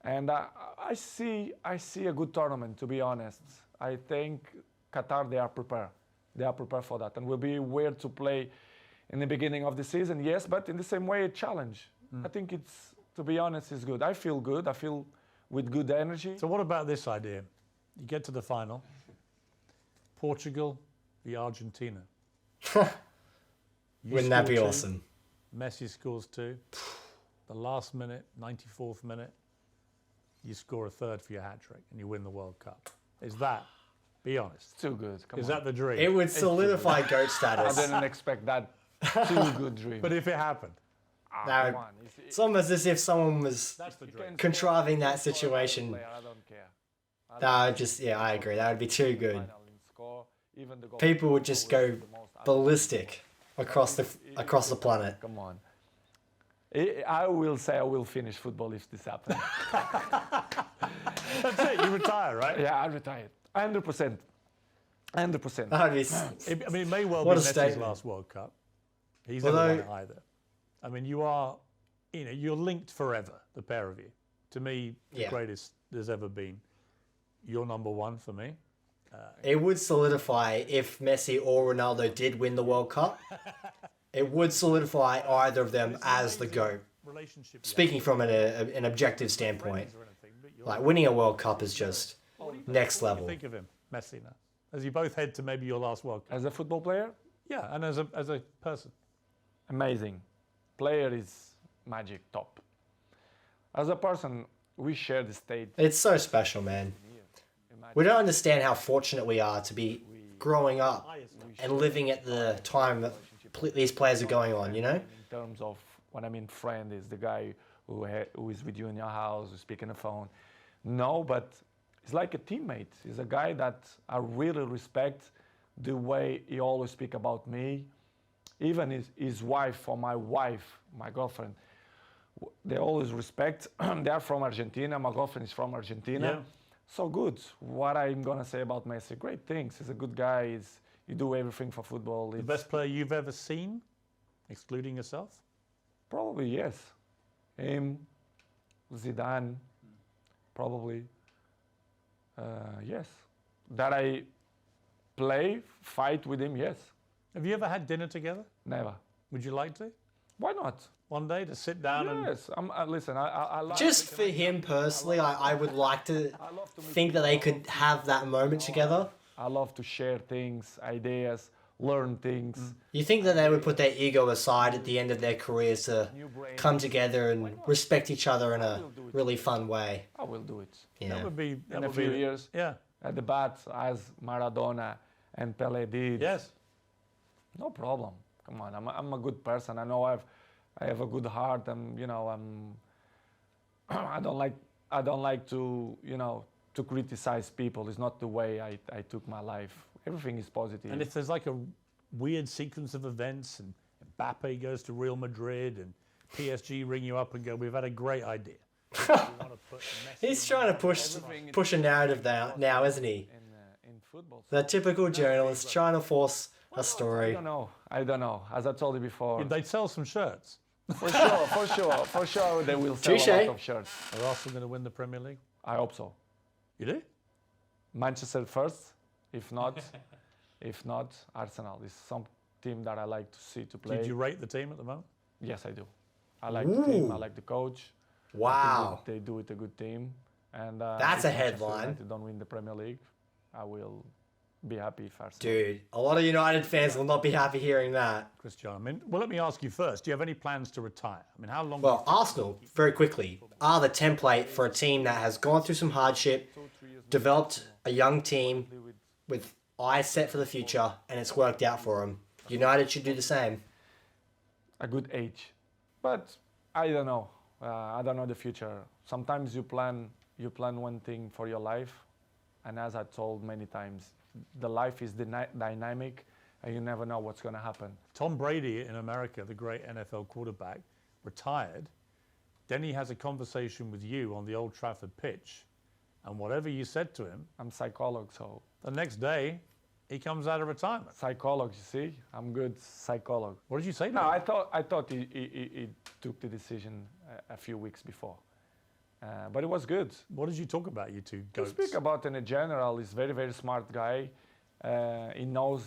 And I see a good tournament, to be honest. I think Qatar, they are prepared. They are prepared for that. And will be weird to play in the beginning of the season, yes, but in the same way, a challenge. I think it's, to be honest, it's good. I feel good. I feel with good energy. So what about this idea? You get to the final, Portugal v Argentina. Wouldn't that be awesome? Messi scores 2. The last minute, 94th minute, you score a third for your hat-trick and you win the World Cup. Is that, be honest, It's too good. Come is on. that the dream? It would solidify GOAT I status. didn't expect that. Too good dream. But if it happened, No, Come on. it's almost as if someone was that's the dream. contriving that situation. I don't care. I agree. That would be too good. Final in score, even the goal- People would just go ballistic across the planet. Come on. I will say I will finish football if this happens. That's it, you retire, right? Yeah, I retired. 100%. 100%. That would be. I mean, it may well What be a Messi's statement. last World Cup. He's never Although- won it either. I mean, you're linked forever, the pair of you. To me, the Yeah. greatest there's ever been. You're number one for me. It would solidify if Messi or Ronaldo did win the World Cup. It would solidify either of them as the GOAT. Relationship. Speaking from an objective standpoint, like winning a World Cup is just next level. Think of him, Messi now. As you both head to maybe your last World Cup. As a football player, Yeah, and as a person. amazing. Player is magic, top. As a person, we share the stage. It's so special, man. We don't understand how fortunate we are to be growing up and living at the time that these players are going on, you know? In terms of, when I mean friend, is the guy who is with you in your house, who speak on the phone. No, but he's like a teammate. He's a guy that I really respect the way he always speak about me. Even his wife or my wife, my girlfriend, they always respect. They are from Argentina. My girlfriend is from Argentina. Yeah. So good. What I'm going to say about Messi, great things. He's a good guy. You do everything for football. The best player you've ever seen, excluding yourself? Probably, yes. Him, Zidane, probably. Yes. That I fight with him, yes. Have you ever had dinner together? Never. Would you like to? Why not? One day to sit down and... Yes. Listen, I like... Just for him personally, I would like to think that they could have that moment together. I love to share things, ideas, learn things. You think that they would put their ego aside at the end of their careers to come together and respect each other in a really fun way? I will do it. Yeah. That would be... That In a would few be, years. Yeah. At the bat, as Maradona and Pelé did. Yes. No problem. Come on, I'm a good person. I know I have a good heart. I don't like to to criticize people. It's not the way I took my life. Everything is positive. And if there's like a weird sequence of events and Mbappe goes to Real Madrid and PSG ring you up and go, we've had a great idea. We want to put Messi He's trying to push a narrative now, isn't he? in football. The typical journalist trying to force a I story. don't know. As I told you before, They'd sell some shirts. for sure, they will sell Touche. a lot of shirts. Are Arsenal going to win the Premier League? I hope so. You do? Manchester first, if not, Arsenal is some team that I like to see to play. Did you rate the team at the moment? Yes, I do. I like the team. I like the coach. I Wow. think they do it a good team. And That's if a Manchester headline. United don't win the Premier League, I will be happy if Arsenal. Dude, a lot of United fans will not be happy hearing that. Cristiano, I mean, well, let me ask you first. Do you have any plans to retire? I mean, how long... Well, Arsenal, very quickly, are the template for a team that has gone through some hardship, developed a young team with eyes set for the future, and it's worked out for them. United should do the same. A good age, but I don't know. I don't know the future. Sometimes you plan one thing for your life, and as I told many times, the life is dynamic, and you never know what's going to happen. Tom Brady in America, the great NFL quarterback, retired. Then he has a conversation with you on the Old Trafford pitch, and whatever you said to him, I'm psychologist, so the next day, he comes out of retirement. Psycholog, you see? I'm good psycholog. What did you say to No, him? I thought he took the decision a few weeks before. But it was good. What did you talk about, you two To goats? speak about in a general, he's very, very smart guy. He knows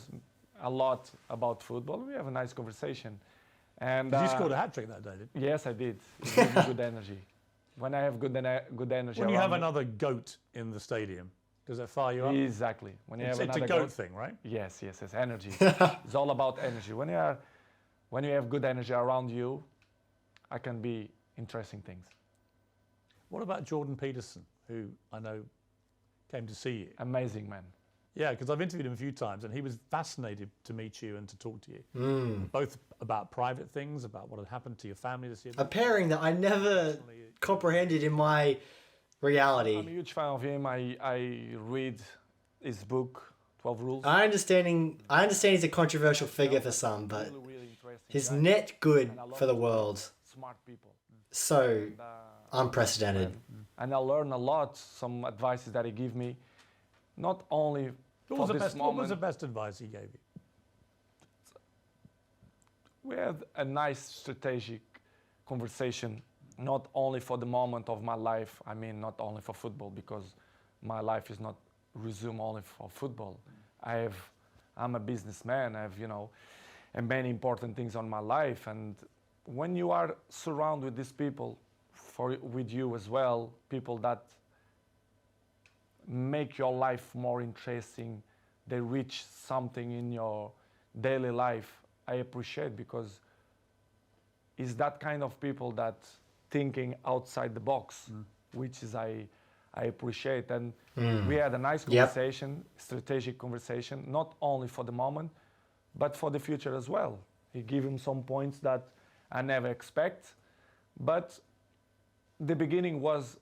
a lot about football. We have a nice conversation. And You scored a hat-trick that day, didn't you? yes, I did. It gave me good energy. When I have good energy When you have around me- another goat in the stadium, does that fire you up? Exactly. When you It's have a another goat thing, right? Yes, energy. It's all about energy. When you have good energy around you, I can be interesting things. What about Jordan Peterson, who I know came to see you? Amazing man. Yeah, because I've interviewed him a few times, and he was fascinated to meet you and to talk to you, both about private things, about what had happened to your family this year. A pairing that I never comprehended in my reality. I'm a huge fan of him. I read his book, 12 Rules. I understand he's a controversial figure for some, but Really interesting his guy. net good And I love for the to world. Smart people. So And, unprecedented. and I learn a lot, some advices that he give me, not only What for was, the this best, what moment. was the best advice he gave you? We had a nice strategic conversation, not only for the moment of my life, I mean not only for football, because my life is not resumed only for football. I'm a businessman, I have, and many important things on my life. And when you are surrounded with these people, with you as well, people that make your life more interesting, they reach something in your daily life, I appreciate, because it's that kind of people that thinking outside the box, which is I appreciate. And we had a nice conversation, strategic conversation, not only for the moment, but for the future as well. He gave him some points that I never expect, but the beginning was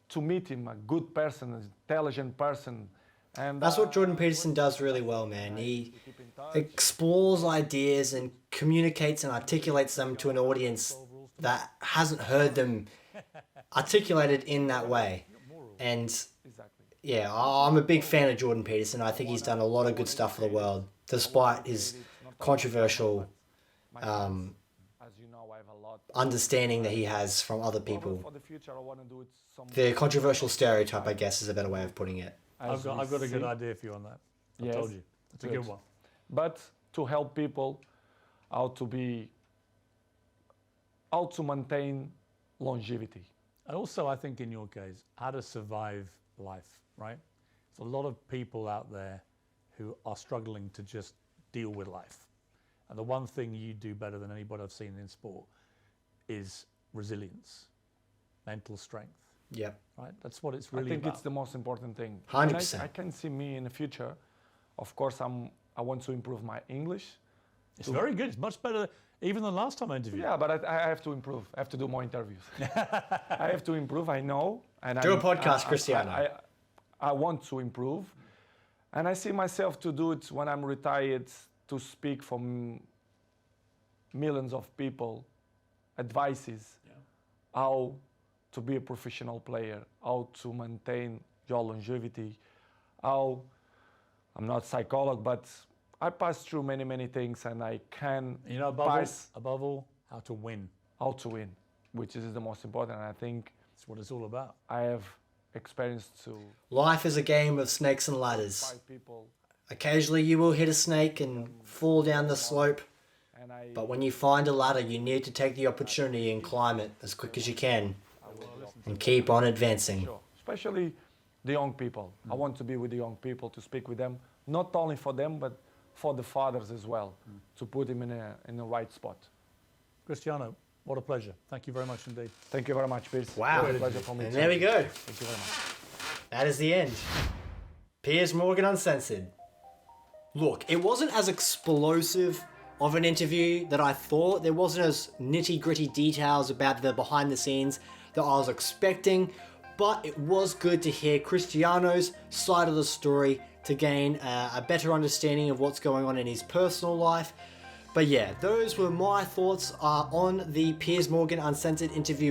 to meet him, a good person, an intelligent person. And That's what Jordan Peterson does really well, man. He keep in touch. explores ideas and communicates and articulates them to an audience that hasn't heard them articulated in that way. And Exactly. yeah, I'm a big fan of Jordan Peterson. I think he's done a lot of good stuff for the world, despite his controversial As you know, I have a lot. understanding that he has from other For people. the future, I want to do it some. The controversial stereotype, I guess, is a better way of putting it. I've got a good idea for you on that. I Yes. told you. It's a Good. good one. But to help people how to maintain longevity. And also, I think in your case, how to survive life, right? There's a lot of people out there who are struggling to just deal with life. And the one thing you do better than anybody I've seen in sport is resilience, mental strength, Yep. right? That's what it's really I think about. it's the most important thing. 100%. And I can see me in the future. Of course, I want to improve my English. It's very good. It's much better even than last time I interviewed. Yeah, but I have to improve. I have to do more interviews. I have to improve. I know. And Do a podcast, Cristiano. I want to improve, and I see myself to do it when I'm retired, to speak for millions of people, advices, how to be a professional player, how to maintain your longevity, how I'm not a psychologist, but I pass through many, many things, and I can You know, above all, how to win. how to win, which is the most important. And I think That's what it's all about. I have experience to Life is a game of snakes and ladders. 5 people, Occasionally you will hit a snake and fall down the slope, and I but when you find a ladder, you need to take the opportunity and climb it as quick as you can and keep on advancing. sure, especially the young people. I want to be with the young people, to speak with them, not only for them, but for the fathers as well, to put them in the right spot. Cristiano, what a pleasure. Thank you very much indeed. Thank you very much, Piers. Wow. It was a pleasure for me. And too. there we go. Thank you very much. That is the end. Piers Morgan Uncensored. Look, it wasn't as explosive of an interview that I thought. There wasn't as nitty-gritty details about the behind the scenes that I was expecting, but it was good to hear Cristiano's side of the story to gain a better understanding of what's going on in his personal life. But yeah, those were my thoughts on the Piers Morgan Uncensored interview